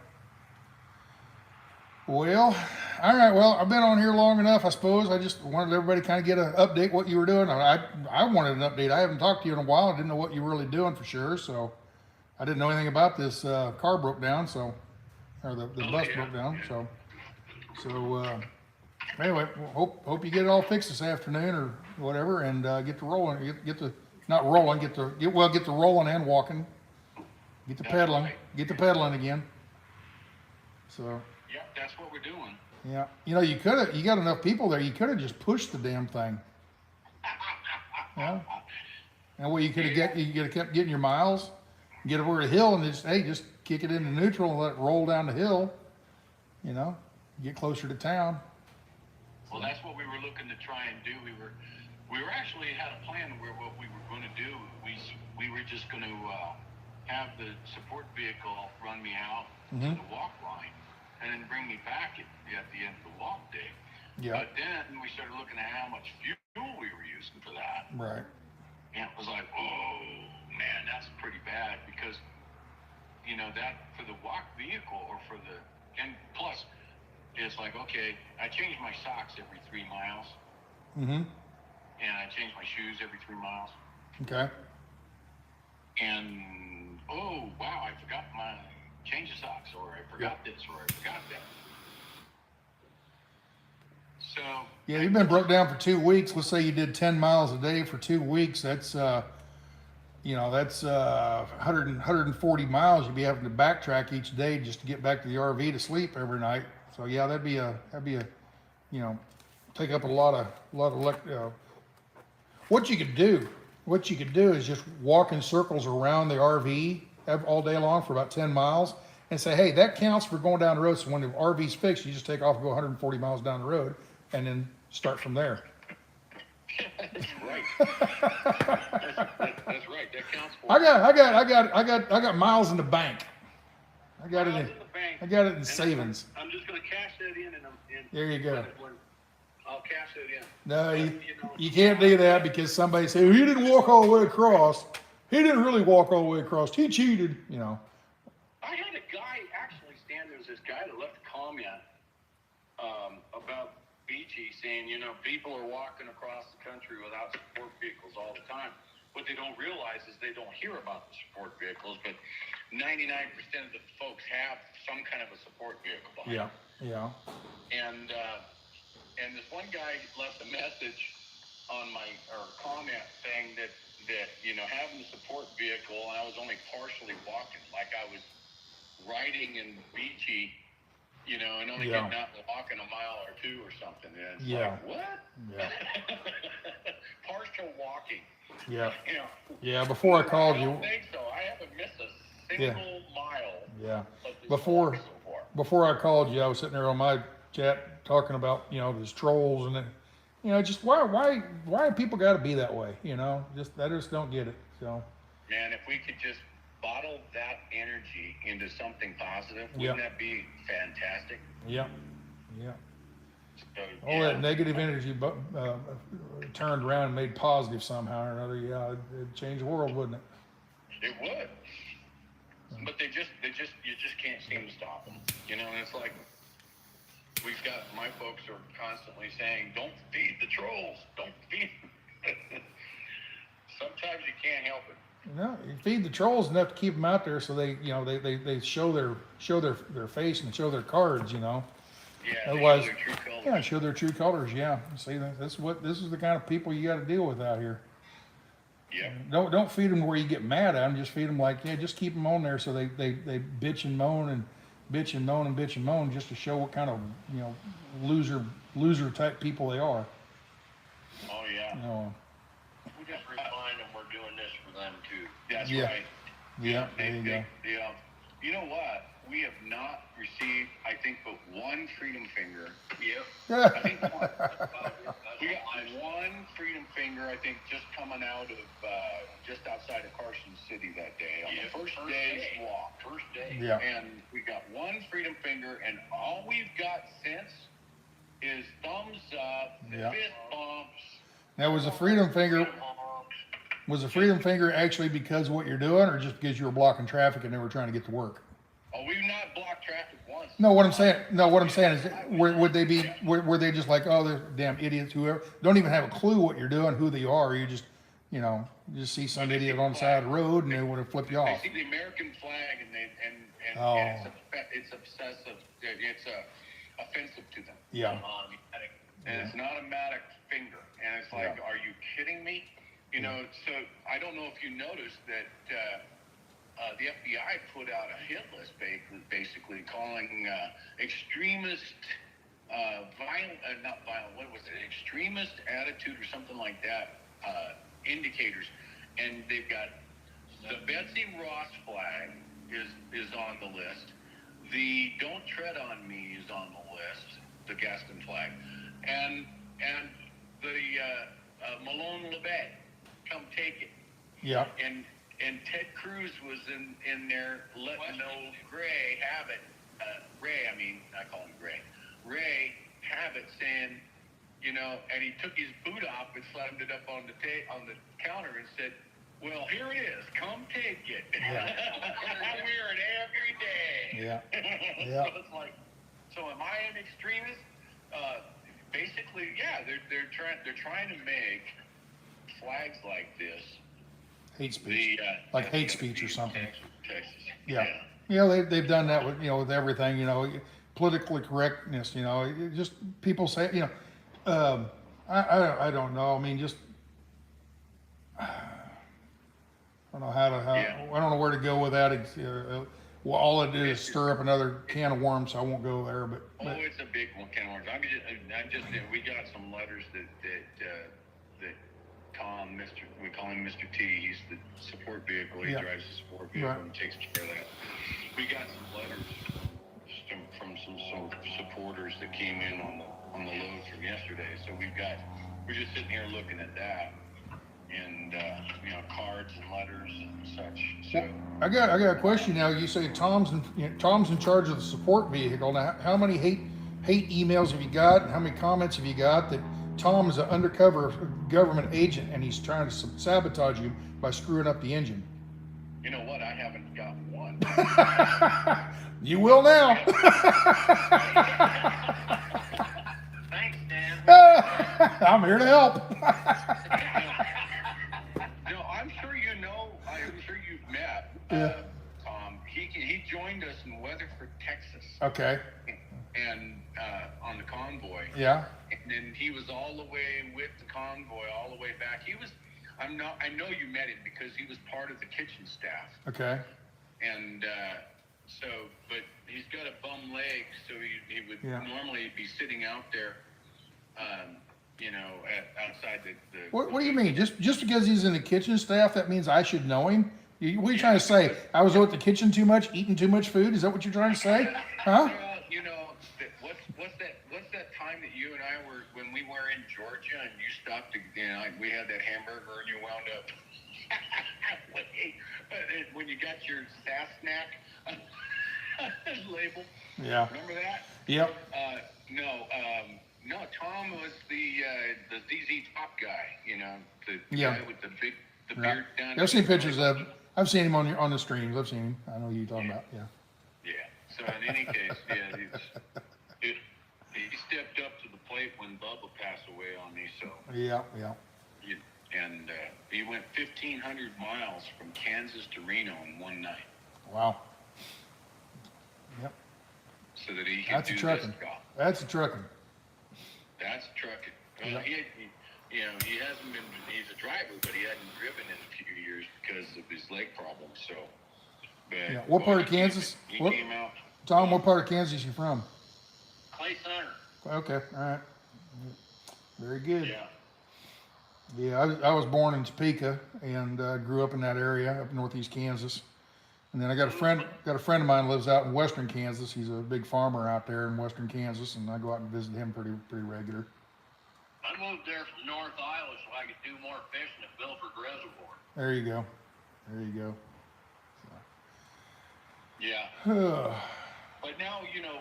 Well, all right. Well, I've been on here long enough, I suppose. I just wanted everybody to kind of get an update what you were doing. I wanted an update. I haven't talked to you in a while. I didn't know what you were really doing for sure. So I didn't know anything about this car broke down. So, or the bus broke down. Yeah. So anyway, hope you get it all fixed this afternoon or whatever, and get to rolling. Get the rolling and walking. Get the pedaling. Right. Get the pedaling again. So. Yeah, that's what we're doing. Yeah, you know, you got enough people there. You could have just pushed the damn thing. Yeah. And what you could have kept getting your miles, get over a hill and just, hey, just kick it into neutral and let it roll down the hill, you know, get closer to town. Well, that's what we were looking to try and do. We were actually had a plan where what we were going to do, we were just going to have the support vehicle run me out to the walk line and then bring me back at the end of the walk day. Yeah. But then we started looking at how much fuel we were using for that. Right. And it was like, oh man, that's pretty bad because, you know, that for the walk vehicle or for the, and plus it's like, okay, I change my socks every 3 miles. And I change my shoes every 3 miles. Okay. And, oh wow, I forgot my change of socks, or I forgot this, or I forgot that. So yeah, you've been broke down for 2 weeks. Let's say you did 10 miles a day for 2 weeks. That's, you know, that's 140 miles you'd be having to backtrack each day just to get back to the RV to sleep every night. So yeah, that'd be a, you know, take up a lot of what you could do is just walk in circles around the RV all day long for about 10 miles and say, hey, that counts for going down the road. So when the RV's fixed, you just take off and go 140 miles down the road and then start from there. That's right. That's right. That counts for. I got miles in the bank. I got it in the bank. I got it in savings. I'm just going to cash that in, and There you go. I'll cash it in. No, you can't do that because somebody said, well, he didn't walk all the way across. He didn't really walk all the way across. He cheated, you know. I had a guy actually stand. There was this guy that left a comment about Beachy saying, you know, people are walking across the country without support vehicles all the time. What they don't realize is they don't hear about the support vehicles, but 99% of the folks have some kind of a support vehicle behind them. Yeah. And this one guy left a message on my comment saying that you know, having a support vehicle, and I was only partially walking, like I was riding in Beachy, you know, and only getting out and walking a mile or two or something. And it's like, what? Yeah. Partial walking. Yeah. You know. Yeah. Before I called you. I don't think so. I haven't missed a single mile. Yeah. Of this Before walk so far. before I called you, I was sitting there on my chat talking about, you know, these trolls and then, you know, just why people got to be that way, you know? I just don't get it. So. Man, if we could just bottle that energy into something positive, wouldn't that be fantastic? Yeah. So, All that negative energy turned around and made positive somehow or another. Yeah, it'd change the world, wouldn't it? It would. But you just can't seem to stop them. You know, and it's like, my folks are constantly saying, don't feed the trolls, don't feed them. Sometimes you can't help it. No, you feed the trolls enough to keep them out there so they, you know, they show their face and show their cards, you know. Yeah, otherwise, show their true colors. Yeah, show their true colors. Yeah, see, this is the kind of people you got to deal with out here. Yeah. Don't feed them where you get mad at them. Just feed them like, yeah, just keep them on there so they bitch and moan and bitch and moan and bitch and moan just to show what kind of, you know, loser type people they are. Oh yeah. You know. We just remind them we're doing this for them too. That's right. Yeah. There you go. You know what? We have not received, I think, but one freedom finger. Yeah. I think one. We got one freedom finger, I think, just coming out of just outside of Carson City that day on the first day's walk. First day. Yeah. And we got one freedom finger, and all we've got since is thumbs up, fist bumps. Now, was the freedom finger actually because of what you're doing, or just because you were blocking traffic and they were trying to get to work? Oh, we've not blocked traffic once. No, what I'm saying is, were they just like, oh, they're damn idiots, whoever, don't even have a clue what you're doing, who they are, you just, you know, you just see some idiot on the side of the road and they want to flip you off. They see the American flag and it's obsessive, it's offensive to them. Yeah. And it's an automatic finger, and it's like, are you kidding me? You know, so I don't know if you noticed that the FBI put out a hit list basically calling extremist, extremist attitude or something like that, indicators. and they've got the Betsy Ross flag is on the list. The Don't Tread on Me is on the list, the Gaston flag, and the Malone LeBay, Come Take It. Yeah. And Ted Cruz was in there letting know Gray have it. Ray, I mean, I call him Gray. Ray have it, saying, you know, and he took his boot off and slammed it up on the counter and said, "Well, here it is. Come take it." Yeah. I wear it every day. Yeah. Yeah. So it's like, so am I an extremist? Basically, yeah. They're trying to make flags like this Hate speech. Like hate speech or something. Texas. Yeah. Yeah, they've done that with, you know, with everything, you know, politically correctness, you know, just people say, you know, I don't know. I mean, just, I don't know how to, I don't know where to go with that. Well, all it is stir up another can of worms, so I won't go there, but. Oh, it's a big one, can of worms. I'm just, we got some letters that Tom, we call him Mr. T. He's the support vehicle. He drives the support vehicle and takes care of that. We got some letters from some supporters that came in on the load from yesterday. So we're just sitting here looking at that, and you know, cards and letters and such. So I got a question now. You say Tom's in charge of the support vehicle. Now, how many hate emails have you got, and how many comments have you got that Tom is an undercover government agent and he's trying to sabotage you by screwing up the engine? You know what? I haven't got one. You will now. Thanks, Dan. I'm here to help. No, I'm sure you know. I'm sure you've met Tom. He joined us in Weatherford, Texas. Okay. And on the convoy. Yeah. And then he was all the way with the convoy all the way back. I know you met him because he was part of the kitchen staff. Okay. And but he's got a bum leg, so he would normally be sitting out there, you know, outside the What do you mean? Just because he's in the kitchen staff, that means I should know him? What are you trying to say? I was at the kitchen too much, eating too much food? Is that what you're trying to say? Huh? You know, what's that time that you and I were, when we were in Georgia and you stopped to, you know, we had that hamburger and you wound up when you got your Sasnak label. Yeah. Remember that? Yep. No, Tom was the ZZ Top guy, you know, the guy with the beard down. I've seen pictures of. I've seen him on the streams. I've seen him. I know who you're talking about. Yeah. Yeah. So in any case, he stepped up to the plate when Bubba passed away on me. So. Yeah. And he went 1,500 miles from Kansas to Reno in one night. Wow. Yep. So that he could do this job. That's a trucking. That's trucking. Well, he he hasn't been. He's a driver, but he hadn't driven in a few years because of his leg problem. So. But, what part of Kansas? He came out. Tom, what part of Kansas you from? Clay Center. Okay. All right. Very good. Yeah. Yeah, I was born in Topeka and grew up in that area up in northeast Kansas. And then I got a friend of mine who lives out in western Kansas. He's a big farmer out there in western Kansas, and I go out and visit him pretty regular. I moved there from North Iowa so I could do more fishing at Milford Reservoir. There you go. Yeah. But now, you know,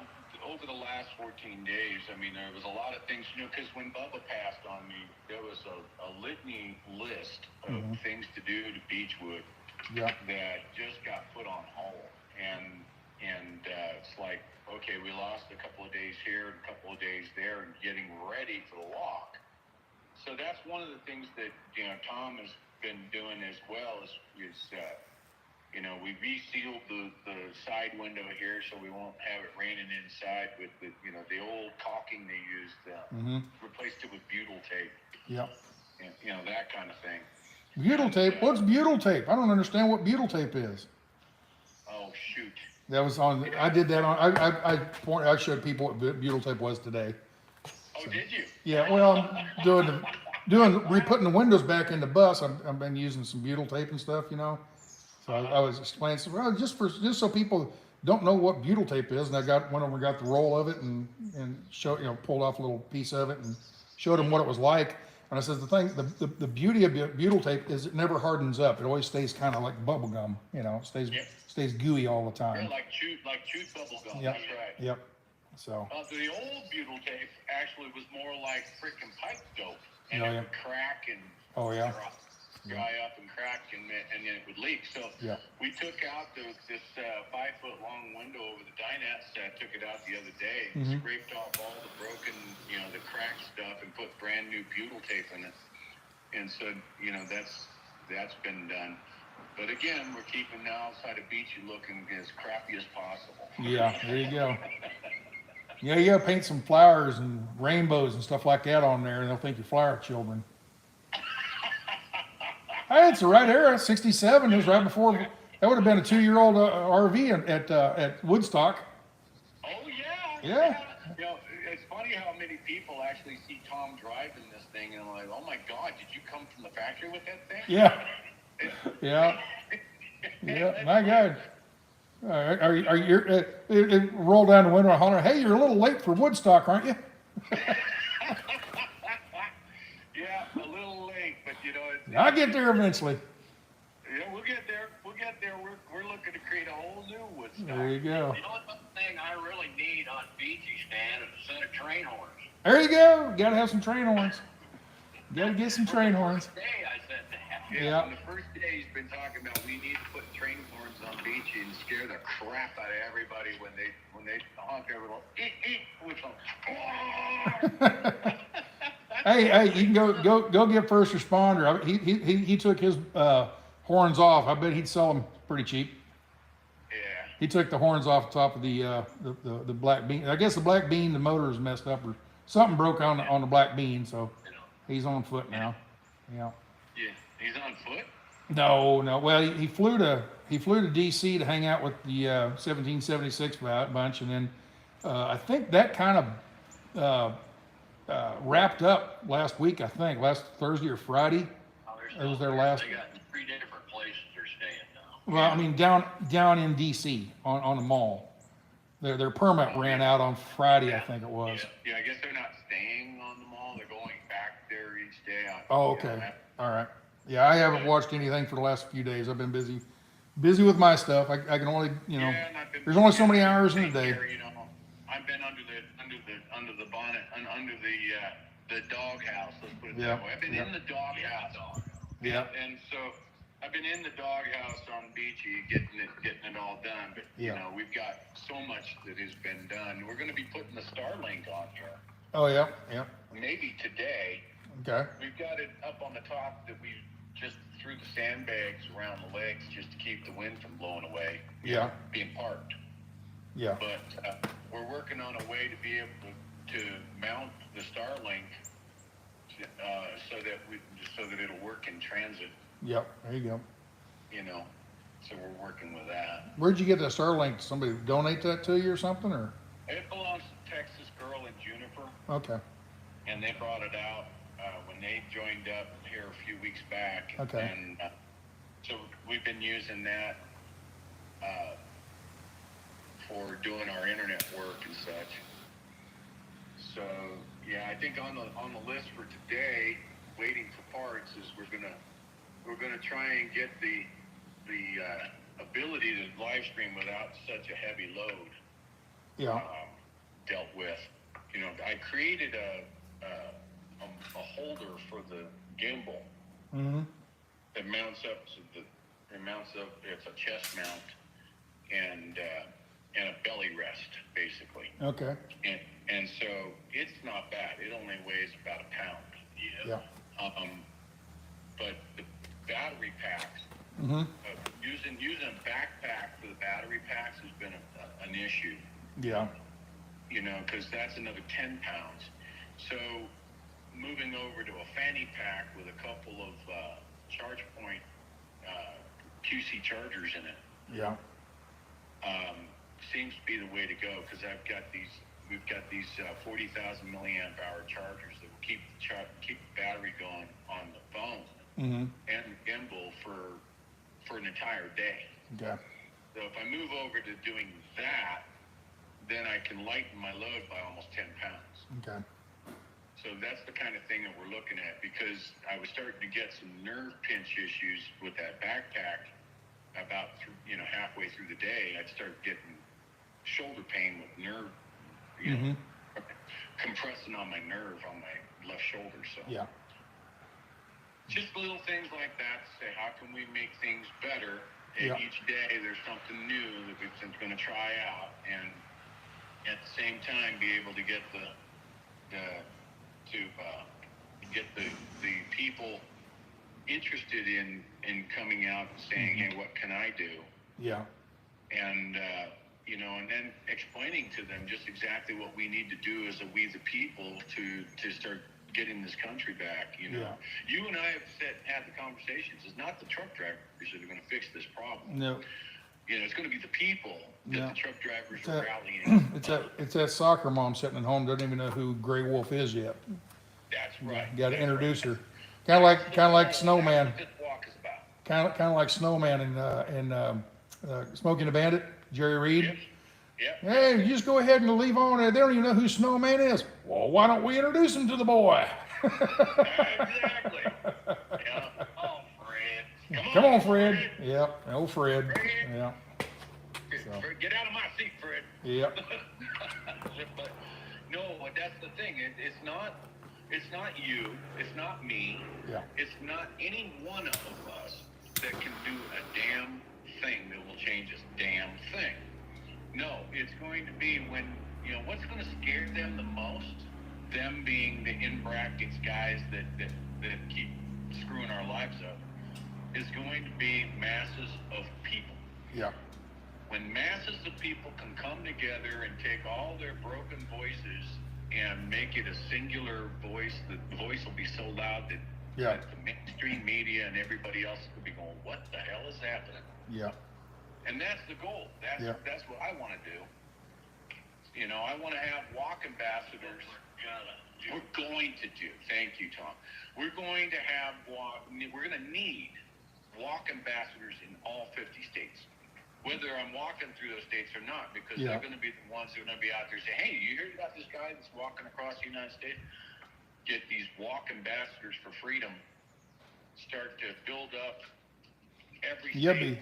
over the last 14 days, I mean, there was a lot of things, you know, because when Bubba passed on me, there was a litany list of things to do to Beechwood that just got put on hold. And it's like, okay, we lost a couple of days here and a couple of days there and getting ready for the walk. So that's one of the things that, you know, Tom has been doing as well is you know, we resealed the side window here so we won't have it raining inside with the, you know, the old caulking they used, replaced it with butyl tape. Yep. And, you know, that kind of thing. Butyl tape? What's butyl tape? I don't understand what butyl tape is. Oh, shoot. That was on, I did that on, I showed people what butyl tape was today. Oh, did you? Yeah, well, I'm Re-putting the windows back in the bus. I've been using some butyl tape and stuff, you know. So I was explaining, so, well, just so people don't know what butyl tape is, and went over and got the roll of it and showed, pulled off a little piece of it and showed them what it was like. And I said, the beauty of butyl tape is it never hardens up. It always stays kind of like bubble gum, it stays gooey all the time. Yeah, like chewed bubble gum. Yep. That's right. Yep. So. The old butyl tape actually was more like freaking pipe dope, and Oh, it yeah. would crack and dry up and crack, and then it would leak. So we took out this 5-foot long window over the dinette set, took it out the other day, scraped off all the broken, the cracked stuff, and put brand new butyl tape in it. And so, that's been done. But again, we're keeping the outside of Beachy looking as crappy as possible. Yeah, there you go. Yeah, you gotta paint some flowers and rainbows and stuff like that on there, and they'll think you're flower children. Hey, it's the right era, 67. It was right before, that would have been a 2-year-old RV at Woodstock. Oh, yeah. Yeah. It's funny how many people actually see Tom driving this thing and like, oh my God, did you come from the factory with that thing? Yeah. Yeah. Yeah, my God. It rolled down the window and holler, hey, you're a little late for Woodstock, aren't you? Yeah, a little late, but I'll get there eventually. Yeah, we'll get there. We're looking to create a whole new Woodstock. There you go. You know what the thing I really need on Beachy stand is a set of train horns. There you go. Gotta have some train horns. Gotta get some train horns. Today I said that. Yeah. On the first day, he's been talking about we need to put train horns on Beachy and scare the crap out of everybody when they honk their little whistle. Hey, you can go get first responder. He took his horns off. I bet he'd sell them pretty cheap. Yeah. He took the horns off the top of the black bean. I guess the black bean, the motor is messed up or something broke on the black bean, so he's on foot now. Yeah. Yeah. He's on foot? No. Well, he flew to DC to hang out with the 1776 bunch, and then I think that kind of wrapped up last week. I think last Thursday or Friday. It was their last. They got 3 different places they're staying now. Well, I mean down in DC on the mall. Their permit ran out on Friday, I think it was. Yeah, I guess they're not staying on the mall. They're going back there each day. Oh, okay. All right. Yeah, I haven't watched anything for the last few days. I've been busy with my stuff. I can only, there's only so many hours in a day. I've been under the bonnet and under the doghouse. Let's put it that way. I've been in the doghouse. Yeah. And so I've been in the doghouse on Beachy getting it all done. But we've got so much that has been done. We're going to be putting the Starlink on here. Oh yeah. Maybe today. Okay. We've got it up on the top that we just threw the sandbags around the legs just to keep the wind from blowing away. Yeah. Being parked. Yeah. But we're working on a way to be able to mount the Starlink so that it'll work in transit. Yep. There you go. So we're working with that. Where'd you get the Starlink? Did somebody donate that to you or something, or? It belongs to Texas Girl and Juniper. Okay. And they brought it out when they joined up here a few weeks back. Okay. And so we've been using that for doing our internet work and such. So I think on the list for today, waiting for parts, is we're gonna try and get the ability to live stream without such a heavy load. Yeah. Dealt with. I created a holder for the gimbal that mounts up it's a chest mount and a belly rest basically. Okay. And so it's not bad. It only weighs about a pound. Yeah. But the battery packs, using a backpack for the battery packs has been an issue. Yeah. Because that's another 10 pounds. So moving over to a fanny pack with a couple of charge point QC chargers in it Yeah. seems seems to be the way to go, because we've got these 40,000 milliamp hour chargers that will keep the battery going on the phone and the gimbal for an entire day. Okay. So if I move over to doing that, then I can lighten my load by almost 10 pounds. Okay. So that's the kind of thing that we're looking at, because I was starting to get some nerve pinch issues with that backpack. About halfway through the day, I'd start getting shoulder pain with nerve, compressing on my nerve on my left shoulder. So Yeah. just little things like that to say, how can we make things better? Yeah. Each day there's something new that we're going to try out, and at the same time be able to get the people interested in coming out and saying, hey, what can I do? Yeah. And and then explaining to them just exactly what we need to do as we the people to start getting this country back. Yeah. You and I have had the conversations. It's not the truck drivers that are going to fix this problem. No. It's going to be the people that Yeah. the truck drivers are rallying. It's that soccer mom sitting at home, doesn't even know who Gray Wolf is yet. That's right. Got to introduce her. Kind of like Snowman. That's what this walk is about. Kind of like Snowman in Smoking the Bandit, Jerry Reed. Yep. Hey, you just go ahead and leave on there. They don't even know who Snowman is. Well, why don't we introduce him to the boy? Exactly. Yeah. Oh, Fred. Come on, Fred. Yep, old Fred. Yeah. Fred, get out of my seat, Fred. Yep. But no, that's the thing. It's not you. It's not me. Yeah. It's not any one of us that can do a damn thing that will change this damn thing. No, it's going to be when, what's going to scare them the most, them being the in brackets guys that keep screwing our lives up, is going to be masses of people. Yeah. When masses of people can come together and take all their broken voices and make it a singular voice, the voice will be so loud that the mainstream media and everybody else will be going, what the hell is happening? Yeah. And that's the goal. That's what I want to do. I want to have walk ambassadors. We're going to do. Thank you, Tom. We're going to have we're going to need walk ambassadors in all 50 states. Whether I'm walking through those states or not, because they're going to be the ones who are going to be out there saying, hey, you heard about this guy that's walking across the United States? Get these walk ambassadors for freedom. Start to build up every state.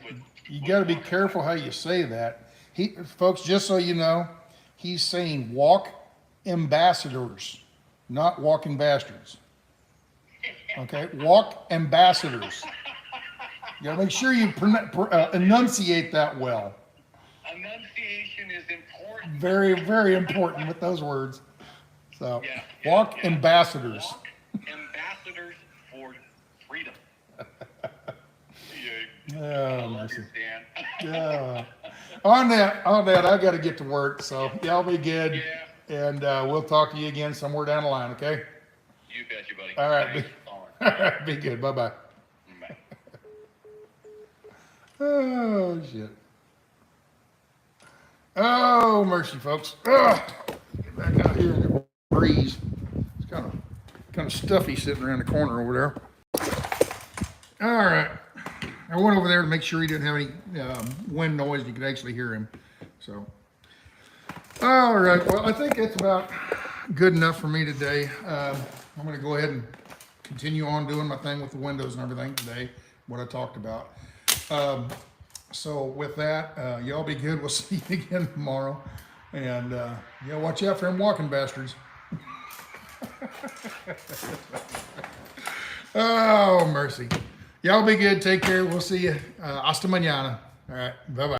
You got to be careful how you say that. Folks, just so you know, he's saying walk ambassadors, not walking bastards. Okay, walk ambassadors. You gotta make sure you enunciate that well. Enunciation is important. Very, very important with those words. So, walk ambassadors. Walk ambassadors for freedom. Oh, mercy. On that, I got to get to work. So, y'all be good, and we'll talk to you again somewhere down the line. Okay. You betcha, buddy. All right. Thanks for calling. Be good. Bye bye. Bye. Oh shit. Oh mercy, folks. Ugh. Get back out here in the breeze. It's kind of stuffy sitting around the corner over there. All right. I went over there to make sure he didn't have any wind noise. You could actually hear him. So. All right. Well, I think that's about good enough for me today. I'm going to go ahead and continue on doing my thing with the windows and everything today. What I talked about. So with that, y'all be good. We'll see you again tomorrow. And watch out for them walking bastards. Oh, mercy. Y'all be good. Take care. We'll see you. Hasta mañana. All right. Bye-bye.